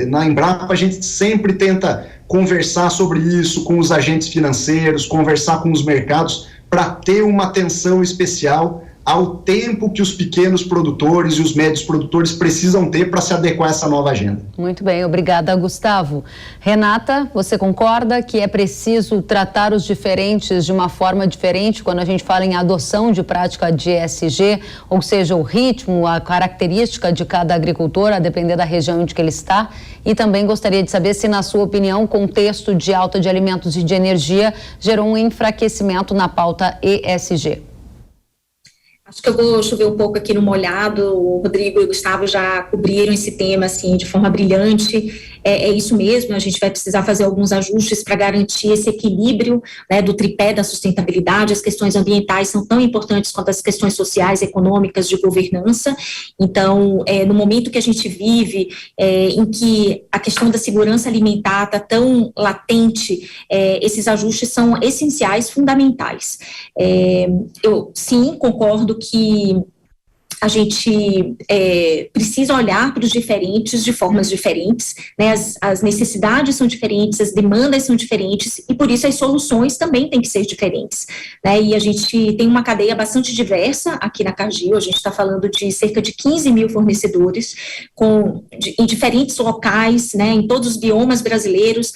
na Embrapa, a gente sempre tenta conversar sobre isso com os agentes financeiros, conversar com os mercados, para ter uma atenção especial ao tempo que os pequenos produtores e os médios produtores precisam ter para se adequar a essa nova agenda. Muito bem, obrigada, Gustavo. Renata, você concorda que é preciso tratar os diferentes de uma forma diferente quando a gente fala em adoção de prática de ESG, ou seja, o ritmo, a característica de cada agricultor, a depender da região onde que ele está? E também gostaria de saber se, na sua opinião, o contexto de alta de alimentos e de energia gerou um enfraquecimento na pauta ESG. Acho que eu vou chover um pouco aqui no molhado. O Rodrigo e o Gustavo já cobriram esse tema assim, de forma brilhante. É isso mesmo, a gente vai precisar fazer alguns ajustes para garantir esse equilíbrio, né, do tripé da sustentabilidade. As questões ambientais são tão importantes quanto as questões sociais, econômicas, de governança. Então, no momento que a gente vive, em que a questão da segurança alimentar está tão latente, esses ajustes são essenciais, fundamentais. Eu, sim, concordo que a gente precisa olhar para os diferentes de formas diferentes, né? As necessidades são diferentes, as demandas são diferentes e por isso as soluções também têm que ser diferentes, né? E a gente tem uma cadeia bastante diversa aqui na Cargill. A gente está falando de cerca de 15 mil fornecedores em diferentes locais, né? Em todos os biomas brasileiros,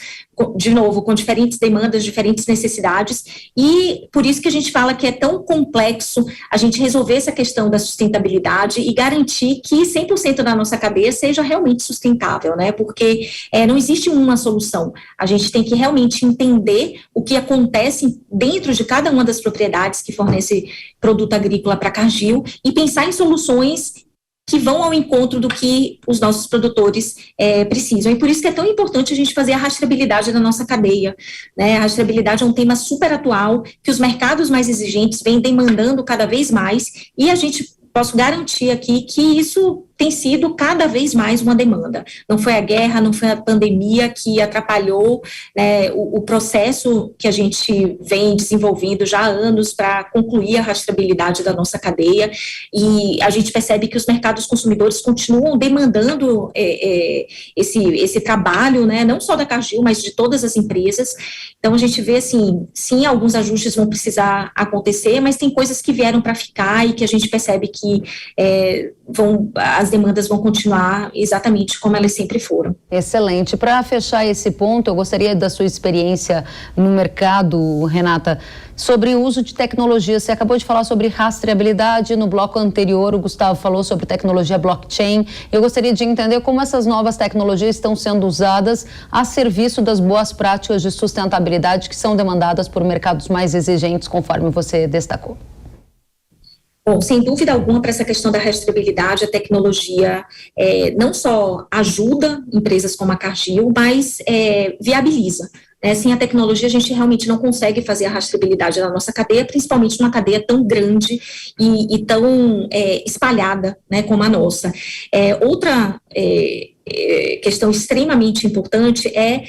de novo, com diferentes demandas, diferentes necessidades, e por isso que a gente fala que é tão complexo a gente resolver essa questão da sustentabilidade e garantir que 100% da nossa cadeia seja realmente sustentável, né? Porque não existe uma solução. A gente tem que realmente entender o que acontece dentro de cada uma das propriedades que fornece produto agrícola para a Cargill e pensar em soluções que vão ao encontro do que os nossos produtores precisam. E por isso que é tão importante a gente fazer a rastreabilidade da nossa cadeia, né? A rastreabilidade é um tema super atual, que os mercados mais exigentes vêm demandando cada vez mais, e a gente posso garantir aqui que isso tem sido cada vez mais uma demanda. Não foi a guerra, não foi a pandemia que atrapalhou, né, o processo que a gente vem desenvolvendo já há anos para concluir a rastreabilidade da nossa cadeia, e a gente percebe que os mercados consumidores continuam demandando esse trabalho, né, não só da Cargill, mas de todas as empresas. Então a gente vê assim, sim, alguns ajustes vão precisar acontecer, mas tem coisas que vieram para ficar e que a gente percebe que as demandas vão continuar exatamente como elas sempre foram. Excelente. Para fechar esse ponto, eu gostaria da sua experiência no mercado, Renata, sobre o uso de tecnologia. Você acabou de falar sobre rastreabilidade. No bloco anterior, o Gustavo falou sobre tecnologia blockchain. Eu gostaria de entender como essas novas tecnologias estão sendo usadas a serviço das boas práticas de sustentabilidade que são demandadas por mercados mais exigentes, conforme você destacou. Bom, sem dúvida alguma, para essa questão da rastreabilidade, a tecnologia não só ajuda empresas como a Cargill, mas viabiliza. Sem a tecnologia, a gente realmente não consegue fazer a rastreabilidade da nossa cadeia, principalmente numa cadeia tão grande e tão espalhada, né, como a nossa. Outra questão extremamente importante é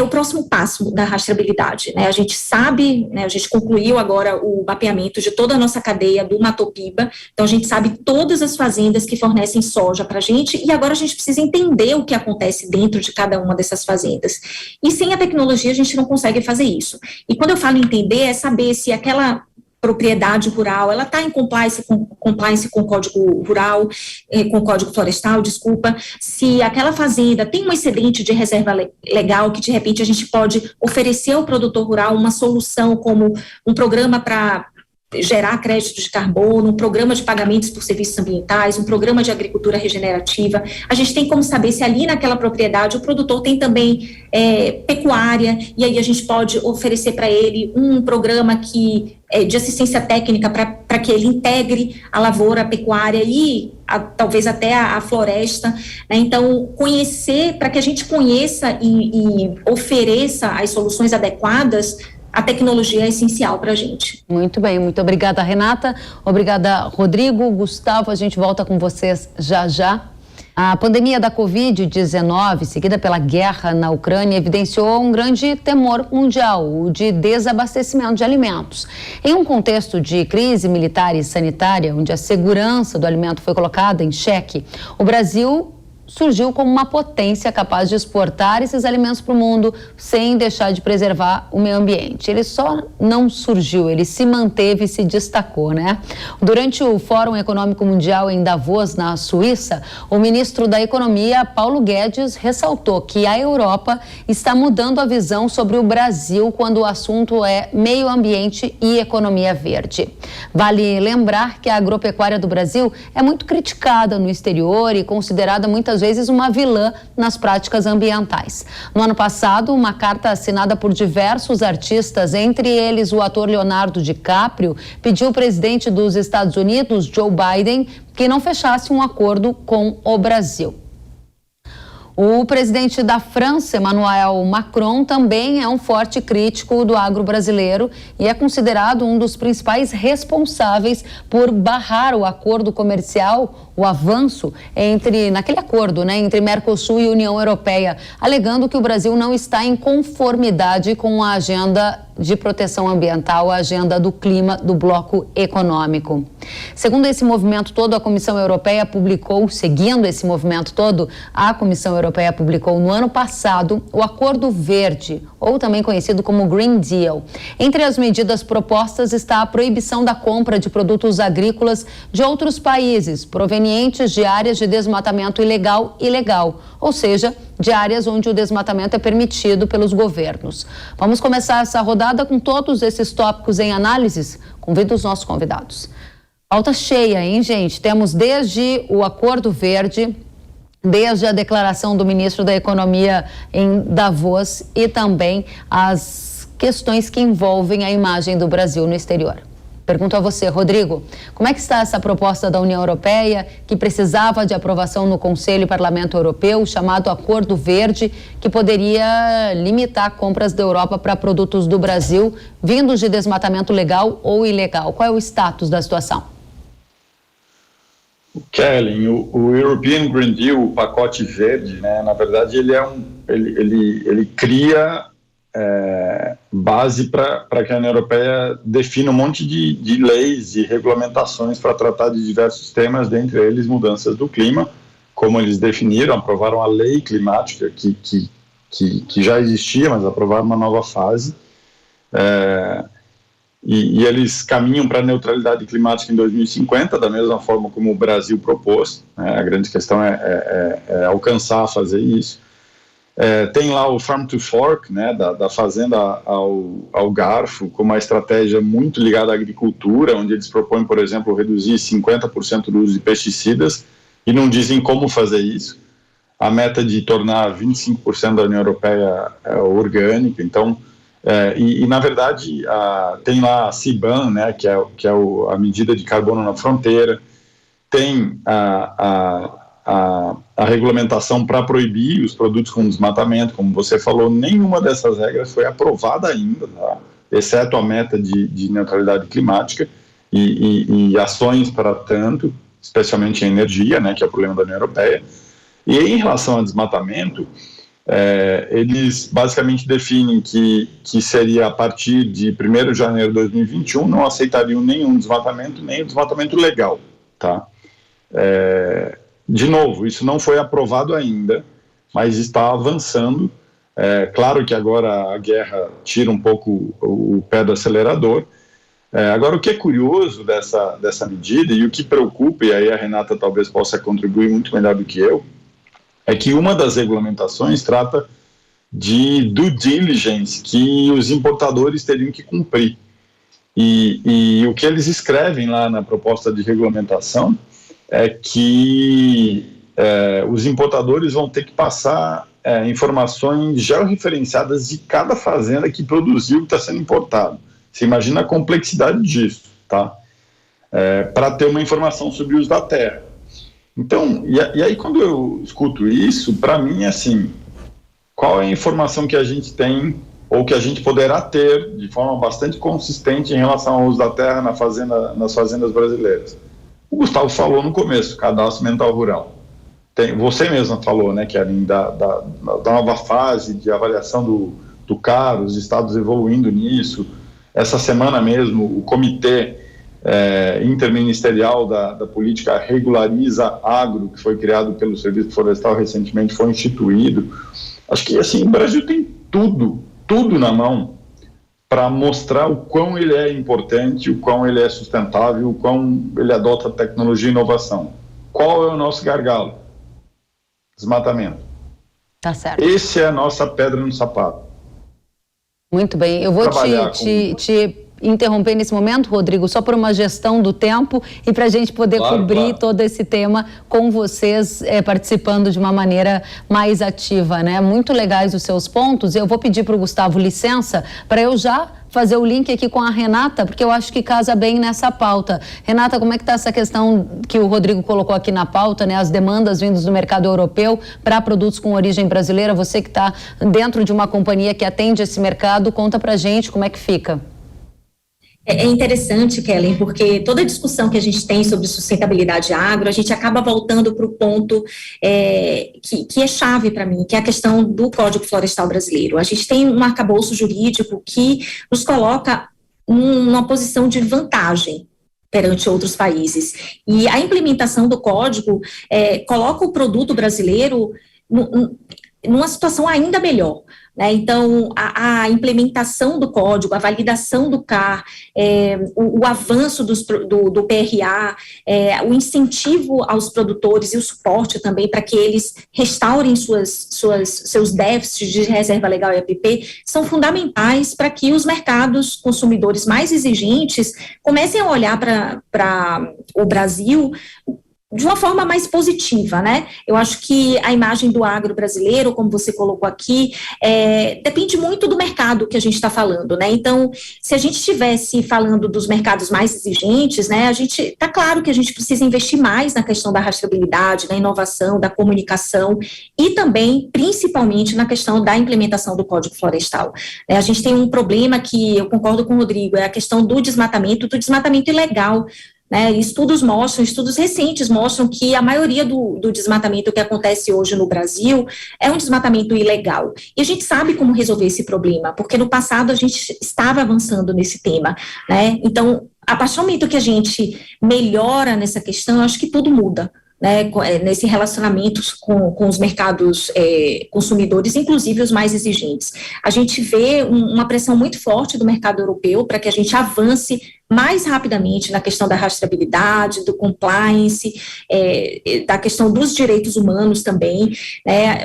o próximo passo da rastreabilidade, né? A gente sabe, né, a gente concluiu agora o mapeamento de toda a nossa cadeia do Matopiba, então a gente sabe todas as fazendas que fornecem soja para a gente, e agora a gente precisa entender o que acontece dentro de cada uma dessas fazendas. E sem a tecnologia a gente não consegue fazer isso. E quando eu falo entender, é saber se aquela propriedade rural, ela está em compliance com o Código Rural, com o Código Florestal, se aquela fazenda tem um excedente de reserva legal que de repente a gente pode oferecer ao produtor rural uma solução como um programa para gerar créditos de carbono, um programa de pagamentos por serviços ambientais, um programa de agricultura regenerativa. A gente tem como saber se ali naquela propriedade o produtor tem também pecuária, e aí a gente pode oferecer para ele um programa de assistência técnica para que ele integre a lavoura, a pecuária e talvez até a floresta, né? Então, para que a gente conheça e ofereça as soluções adequadas, a tecnologia é essencial para a gente. Muito bem, muito obrigada, Renata. Obrigada, Rodrigo. Gustavo, a gente volta com vocês já já. A pandemia da Covid-19, seguida pela guerra na Ucrânia, evidenciou um grande temor mundial, o de desabastecimento de alimentos. Em um contexto de crise militar e sanitária, onde a segurança do alimento foi colocada em xeque, o Brasil surgiu como uma potência capaz de exportar esses alimentos para o mundo sem deixar de preservar o meio ambiente. Ele só não surgiu, ele se manteve e se destacou, né? Durante o Fórum Econômico Mundial em Davos, na Suíça, o ministro da Economia, Paulo Guedes, ressaltou que a Europa está mudando a visão sobre o Brasil quando o assunto é meio ambiente e economia verde. Vale lembrar que a agropecuária do Brasil é muito criticada no exterior e considerada muitas vezes uma vilã nas práticas ambientais. No ano passado, uma carta assinada por diversos artistas, entre eles o ator Leonardo DiCaprio, pediu ao presidente dos Estados Unidos, Joe Biden, que não fechasse um acordo com o Brasil. O presidente da França, Emmanuel Macron, também é um forte crítico do agro brasileiro e é considerado um dos principais responsáveis por barrar o acordo comercial, o avanço naquele acordo, entre Mercosul e União Europeia, alegando que o Brasil não está em conformidade com a agenda de proteção ambiental, a agenda do clima do bloco econômico. Segundo esse movimento todo, a Comissão Europeia publicou no ano passado o Acordo Verde, ou também conhecido como Green Deal. Entre as medidas propostas está a proibição da compra de produtos agrícolas de outros países provenientes de áreas de desmatamento ilegal, ou seja, de áreas onde o desmatamento é permitido pelos governos. Vamos começar essa rodada com todos esses tópicos em análises. Convido os nossos convidados. Pauta cheia, hein, gente? Temos desde o Acordo Verde, desde a declaração do ministro da Economia em Davos e também as questões que envolvem a imagem do Brasil no exterior. Pergunto a você, Rodrigo, como é que está essa proposta da União Europeia, que precisava de aprovação no Conselho e Parlamento Europeu, chamado Acordo Verde, que poderia limitar compras da Europa para produtos do Brasil vindos de desmatamento legal ou ilegal? Qual é o status da situação? Kellen, o European Green Deal, o pacote verde, na verdade ele cria base para que a União Europeia defina um monte de leis e regulamentações para tratar de diversos temas, dentre eles mudanças do clima, como eles definiram, aprovaram a lei climática que já existia, mas aprovaram uma nova fase, e eles caminham para a neutralidade climática em 2050, da mesma forma como o Brasil propôs. A grande questão é alcançar fazer isso. Tem lá o Farm to Fork, da fazenda ao garfo, com uma estratégia muito ligada à agricultura, onde eles propõem, por exemplo, reduzir 50% do uso de pesticidas e não dizem como fazer isso. A meta de tornar 25% da União Europeia orgânica. Então, na verdade, tem lá a CBAM, que é a medida de carbono na fronteira, tem a regulamentação para proibir os produtos com desmatamento, como você falou. Nenhuma dessas regras foi aprovada ainda, exceto a meta de neutralidade climática e ações para tanto, especialmente em energia, que é o problema da União Europeia. E em relação ao desmatamento, eles basicamente definem que seria a partir de 1º de janeiro de 2021, não aceitariam nenhum desmatamento, nem o desmatamento legal, De novo, isso não foi aprovado ainda, mas está avançando. Claro que agora a guerra tira um pouco o pé do acelerador. Agora, o que é curioso dessa medida, e o que preocupa, e aí a Renata talvez possa contribuir muito melhor do que eu, é que uma das regulamentações trata de due diligence que os importadores teriam que cumprir. E o que eles escrevem lá na proposta de regulamentação é que os importadores vão ter que passar informações georreferenciadas de cada fazenda que produziu o que está sendo importado. Você imagina a complexidade disso, tá? Para ter uma informação sobre o uso da terra. Então, e aí quando eu escuto isso, para mim, assim, qual é a informação que a gente tem ou que a gente poderá ter de forma bastante consistente em relação ao uso da terra nas fazendas brasileiras? O Gustavo falou no começo, cadastro ambiental rural. Você mesma falou, né, Kellen, da nova fase de avaliação do CAR, os estados evoluindo nisso. Essa semana mesmo, o Comitê Interministerial da Política Regulariza Agro, que foi criado pelo Serviço Florestal recentemente, foi instituído. Acho que, assim, o Brasil tem tudo na mão para mostrar o quão ele é importante, o quão ele é sustentável, o quão ele adota tecnologia e inovação. Qual é o nosso gargalo? Desmatamento. Tá certo. Esse é a nossa pedra no sapato. Muito bem. Eu vou te interromper nesse momento, Rodrigo, só por uma gestão do tempo e para a gente poder cobrir todo esse tema com vocês participando de uma maneira mais ativa, né? Muito legais os seus pontos. Eu vou pedir para o Gustavo licença para eu já fazer o link aqui com a Renata, porque eu acho que casa bem nessa pauta. Renata, como é que está essa questão que o Rodrigo colocou aqui na pauta, né? As demandas vindas do mercado europeu para produtos com origem brasileira. Você que está dentro de uma companhia que atende esse mercado, conta para a gente como é que fica. É interessante, Kellen, porque toda a discussão que a gente tem sobre sustentabilidade agro, a gente acaba voltando para o ponto que é chave para mim, que é a questão do Código Florestal Brasileiro. A gente tem um arcabouço jurídico que nos coloca numa posição de vantagem perante outros países. E a implementação do código coloca o produto brasileiro numa situação ainda melhor. Então, a implementação do código, a validação do CAR, o avanço do PRA, o incentivo aos produtores e o suporte também para que eles restaurem seus déficits de reserva legal e APP, são fundamentais para que os mercados consumidores mais exigentes comecem a olhar para o Brasil de uma forma mais positiva, né? Eu acho que a imagem do agro brasileiro, como você colocou aqui, depende muito do mercado que a gente está falando, né? Então, se a gente estivesse falando dos mercados mais exigentes, né, tá claro que a gente precisa investir mais na questão da rastreabilidade, da inovação, da comunicação e também, principalmente, na questão da implementação do Código Florestal. A gente tem um problema que eu concordo com o Rodrigo, é a questão do desmatamento ilegal. Estudos recentes mostram que a maioria do desmatamento que acontece hoje no Brasil é um desmatamento ilegal. E a gente sabe como resolver esse problema, porque no passado a gente estava avançando nesse tema, né? Então, a partir do momento que a gente melhora nessa questão, eu acho que tudo muda. Nesse relacionamento com os mercados consumidores, inclusive os mais exigentes. A gente vê uma pressão muito forte do mercado europeu para que a gente avance mais rapidamente na questão da rastreabilidade, do compliance, da questão dos direitos humanos também.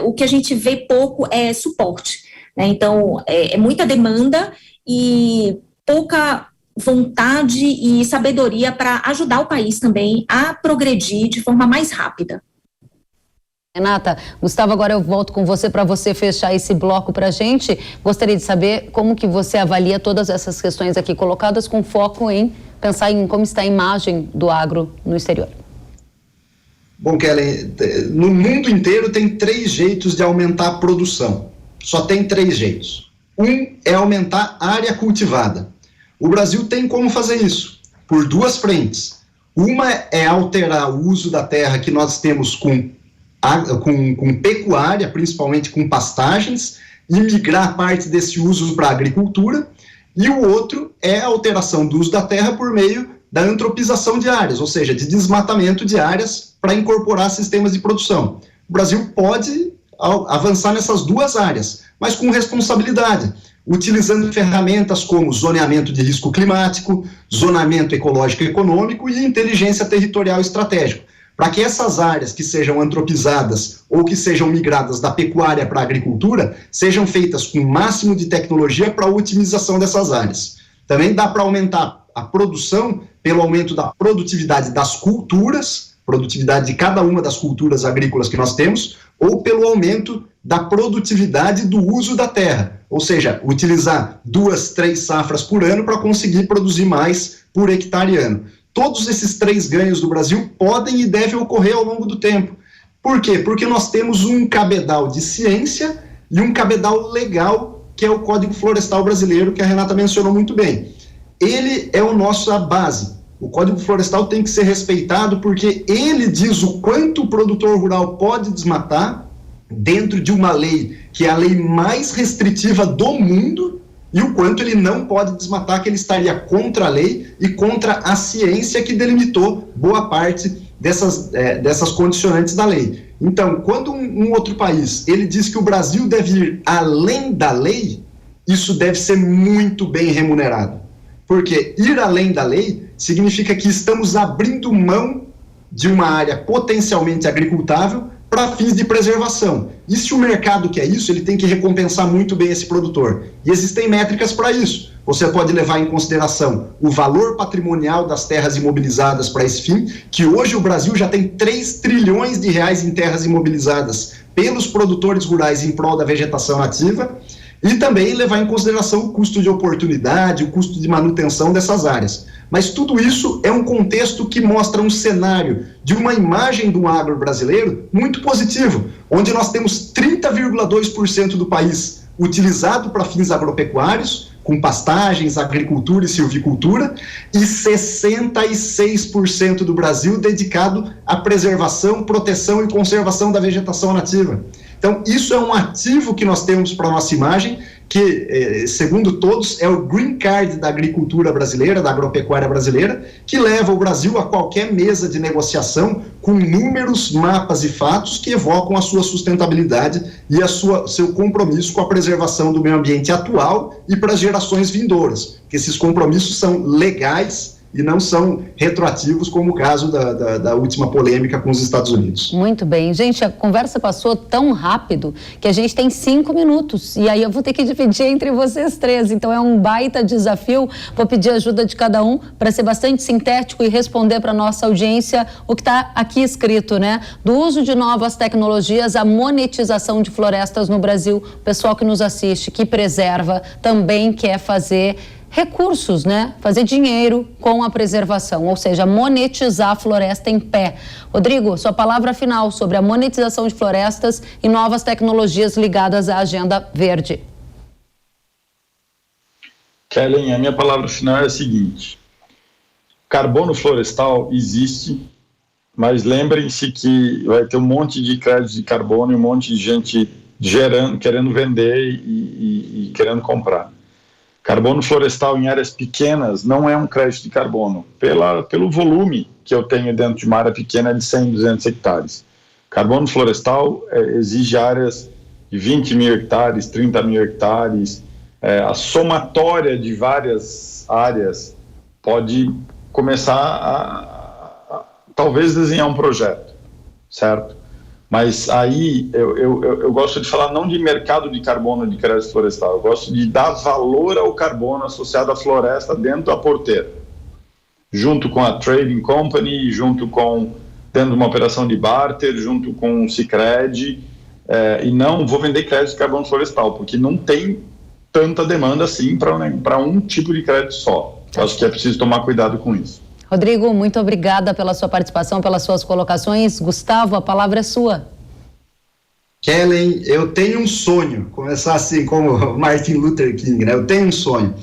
O que a gente vê pouco é suporte. Então, é muita demanda e pouca vontade e sabedoria para ajudar o país também a progredir de forma mais rápida. Renata, Gustavo, agora eu volto com você para você fechar esse bloco para a gente. Gostaria de saber como que você avalia todas essas questões aqui colocadas com foco em pensar em como está a imagem do agro no exterior. Bom, Kellen, no mundo inteiro tem 3 jeitos de aumentar a produção. Só tem 3 jeitos. Um é aumentar a área cultivada. O Brasil tem como fazer isso, por 2 frentes. Uma é alterar o uso da terra que nós temos com pecuária, principalmente com pastagens, e migrar parte desse uso para a agricultura. E o outro é a alteração do uso da terra por meio da antropização de áreas, ou seja, de desmatamento de áreas para incorporar sistemas de produção. O Brasil pode avançar nessas 2 áreas, mas com responsabilidade, utilizando ferramentas como zoneamento de risco climático, zonamento ecológico e econômico e inteligência territorial estratégica, para que essas áreas que sejam antropizadas ou que sejam migradas da pecuária para a agricultura sejam feitas com o máximo de tecnologia para a otimização dessas áreas. Também dá para aumentar a produção pelo aumento da produtividade das culturas, produtividade de cada uma das culturas agrícolas que nós temos, ou pelo aumento da produtividade do uso da terra, ou seja, utilizar 2, 3 safras por ano para conseguir produzir mais por hectare ano. Todos esses 3 ganhos do Brasil podem e devem ocorrer ao longo do tempo. Por quê? Porque nós temos um cabedal de ciência e um cabedal legal, que é o Código Florestal Brasileiro, que a Renata mencionou muito bem. Ele é a nossa base. O Código Florestal tem que ser respeitado porque ele diz o quanto o produtor rural pode desmatar dentro de uma lei que é a lei mais restritiva do mundo e o quanto ele não pode desmatar, que ele estaria contra a lei e contra a ciência que delimitou boa parte dessas condicionantes da lei. Então, quando um outro país ele diz que o Brasil deve ir além da lei, isso deve ser muito bem remunerado. Porque ir além da lei significa que estamos abrindo mão de uma área potencialmente agricultável para fins de preservação. E se o mercado quer isso, ele tem que recompensar muito bem esse produtor. E existem métricas para isso. Você pode levar em consideração o valor patrimonial das terras imobilizadas para esse fim, que hoje o Brasil já tem 3 trilhões de reais em terras imobilizadas pelos produtores rurais em prol da vegetação nativa, e também levar em consideração o custo de oportunidade, o custo de manutenção dessas áreas. Mas tudo isso é um contexto que mostra um cenário de uma imagem do agro brasileiro muito positivo, onde nós temos 30,2% do país utilizado para fins agropecuários, com pastagens, agricultura e silvicultura, e 66% do Brasil dedicado à preservação, proteção e conservação da vegetação nativa. Então, isso é um ativo que nós temos para a nossa imagem, que, segundo todos, é o green card da agricultura brasileira, da agropecuária brasileira, que leva o Brasil a qualquer mesa de negociação com números, mapas e fatos que evocam a sua sustentabilidade e seu compromisso com a preservação do meio ambiente atual e para as gerações vindouras, que esses compromissos são legais e não são retroativos, como o caso da última polêmica com os Estados Unidos. Muito bem. Gente, a conversa passou tão rápido que a gente tem 5 minutos e aí eu vou ter que dividir entre vocês 3, então é um baita desafio. Vou pedir ajuda de cada um para ser bastante sintético e responder para a nossa audiência o que está aqui escrito, né? Do uso de novas tecnologias, a monetização de florestas no Brasil. O pessoal que nos assiste, que preserva, também quer fazer recursos, né? Fazer dinheiro com a preservação, ou seja, monetizar a floresta em pé. Rodrigo, sua palavra final sobre a monetização de florestas e novas tecnologias ligadas à agenda verde. Kellen, a minha palavra final é a seguinte: carbono florestal existe, mas lembrem-se que vai ter um monte de créditos de carbono e um monte de gente querendo vender e querendo comprar. Carbono florestal em áreas pequenas não é um crédito de carbono, pelo volume que eu tenho dentro de uma área pequena de 100, 200 hectares. Carbono florestal exige áreas de 20 mil hectares, 30 mil hectares. A somatória de várias áreas pode começar a talvez desenhar um projeto, certo? Mas aí eu gosto de falar não de mercado de carbono de crédito florestal, eu gosto de dar valor ao carbono associado à floresta dentro da porteira, junto com a trading company, dentro de uma operação de barter, junto com o Sicredi, e não vou vender crédito de carbono florestal, porque não tem tanta demanda assim para um tipo de crédito só. Eu acho que é preciso tomar cuidado com isso. Rodrigo, muito obrigada pela sua participação, pelas suas colocações. Gustavo, a palavra é sua. Kellen, eu tenho um sonho, começar assim como Martin Luther King, né? Eu tenho um sonho,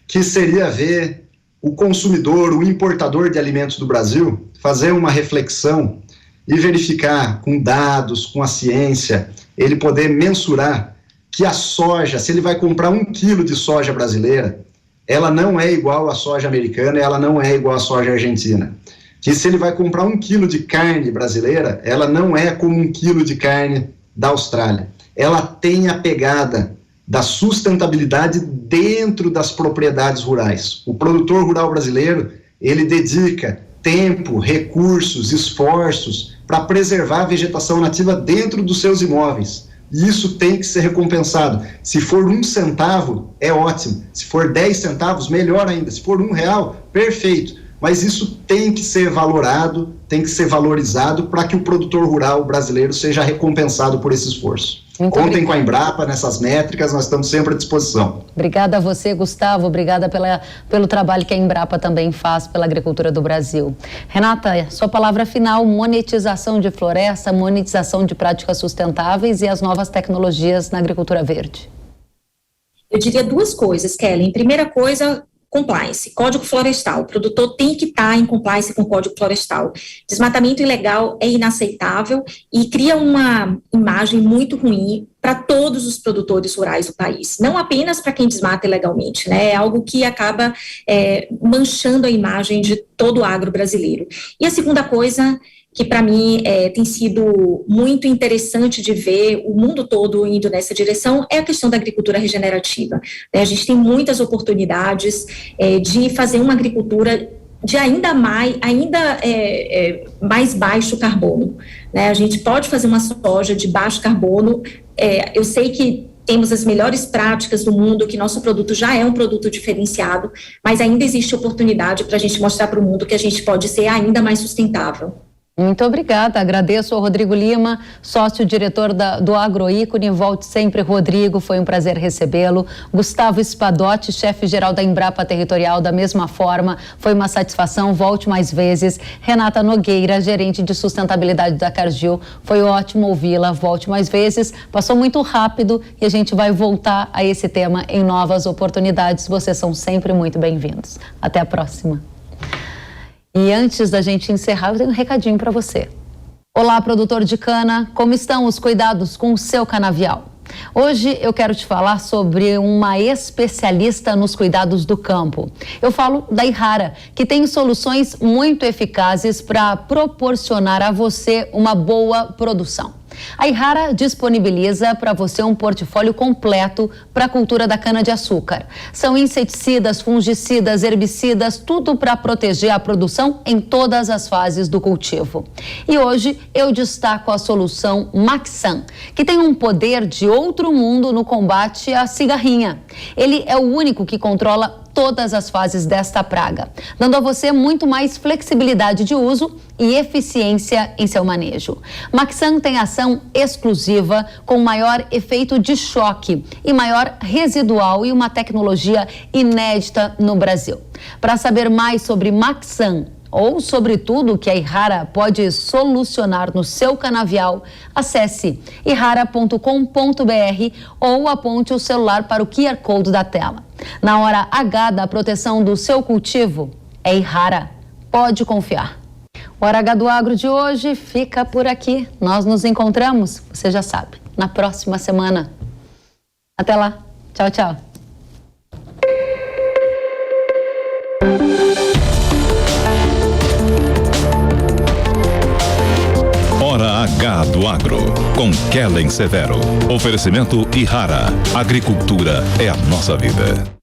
que seria ver o consumidor, o importador de alimentos do Brasil, fazer uma reflexão e verificar com dados, com a ciência, ele poder mensurar que a soja, se ele vai comprar 1 quilo de soja brasileira, ela não é igual à soja americana, ela não é igual à soja argentina. Que se ele vai comprar 1 quilo de carne brasileira, ela não é como 1 quilo de carne da Austrália. Ela tem a pegada da sustentabilidade dentro das propriedades rurais. O produtor rural brasileiro, ele dedica tempo, recursos, esforços para preservar a vegetação nativa dentro dos seus imóveis, E isso tem que ser recompensado. Se for 1 centavo, é ótimo. Se for 10 centavos, melhor ainda. Se for R$1, perfeito. Mas isso tem que ser valorado, tem que ser valorizado para que o produtor rural brasileiro seja recompensado por esse esforço. Contem com a Embrapa nessas métricas, nós estamos sempre à disposição. Obrigada a você, Gustavo. Obrigada pelo trabalho que a Embrapa também faz pela agricultura do Brasil. Renata, sua palavra final: monetização de floresta, monetização de práticas sustentáveis e as novas tecnologias na agricultura verde. Eu diria 2 coisas, Kelly. Primeira coisa, compliance, Código Florestal. O produtor tem que estar em compliance com o Código Florestal. Desmatamento ilegal é inaceitável e cria uma imagem muito ruim para todos os produtores rurais do país, não apenas para quem desmata ilegalmente, né? É algo que acaba manchando a imagem de todo o agro brasileiro. E a segunda coisa, que para mim tem sido muito interessante de ver o mundo todo indo nessa direção, é a questão da agricultura regenerativa. A gente tem muitas oportunidades de fazer uma agricultura de ainda mais baixo carbono, né? A gente pode fazer uma soja de baixo carbono. Eu sei que temos as melhores práticas do mundo, que nosso produto já é um produto diferenciado, mas ainda existe oportunidade para a gente mostrar para o mundo que a gente pode ser ainda mais sustentável. Muito obrigada, agradeço ao Rodrigo Lima, sócio-diretor do Agroícone. Volte sempre, Rodrigo, foi um prazer recebê-lo. Gustavo Espadotti, chefe-geral da Embrapa Territorial, da mesma forma, foi uma satisfação, volte mais vezes. Renata Nogueira, gerente de sustentabilidade da Cargill, foi ótimo ouvi-la, volte mais vezes. Passou muito rápido e a gente vai voltar a esse tema em novas oportunidades. Vocês são sempre muito bem-vindos. Até a próxima. E antes da gente encerrar, eu tenho um recadinho para você. Olá, produtor de cana, como estão os cuidados com o seu canavial? Hoje eu quero te falar sobre uma especialista nos cuidados do campo. Eu falo da Yara, que tem soluções muito eficazes para proporcionar a você uma boa produção. A Yara disponibiliza para você um portfólio completo para a cultura da cana-de-açúcar. São inseticidas, fungicidas, herbicidas, tudo para proteger a produção em todas as fases do cultivo. E hoje eu destaco a solução Maxsan, que tem um poder de outro mundo no combate à cigarrinha. Ele é o único que controla todas as fases desta praga, dando a você muito mais flexibilidade de uso e eficiência em seu manejo. Maxsan tem ação exclusiva com maior efeito de choque e maior residual e uma tecnologia inédita no Brasil. Para saber mais sobre Maxsan ou sobre tudo que a Yara pode solucionar no seu canavial, acesse yara.com.br ou aponte o celular para o QR Code da tela. Na hora H da proteção do seu cultivo, é Yara. Pode confiar. O Hora H do Agro de hoje fica por aqui. Nós nos encontramos, você já sabe, na próxima semana. Até lá. Tchau, tchau. Hora H do Agro, com Kellen Severo. Oferecimento Yara. Agricultura é a nossa vida.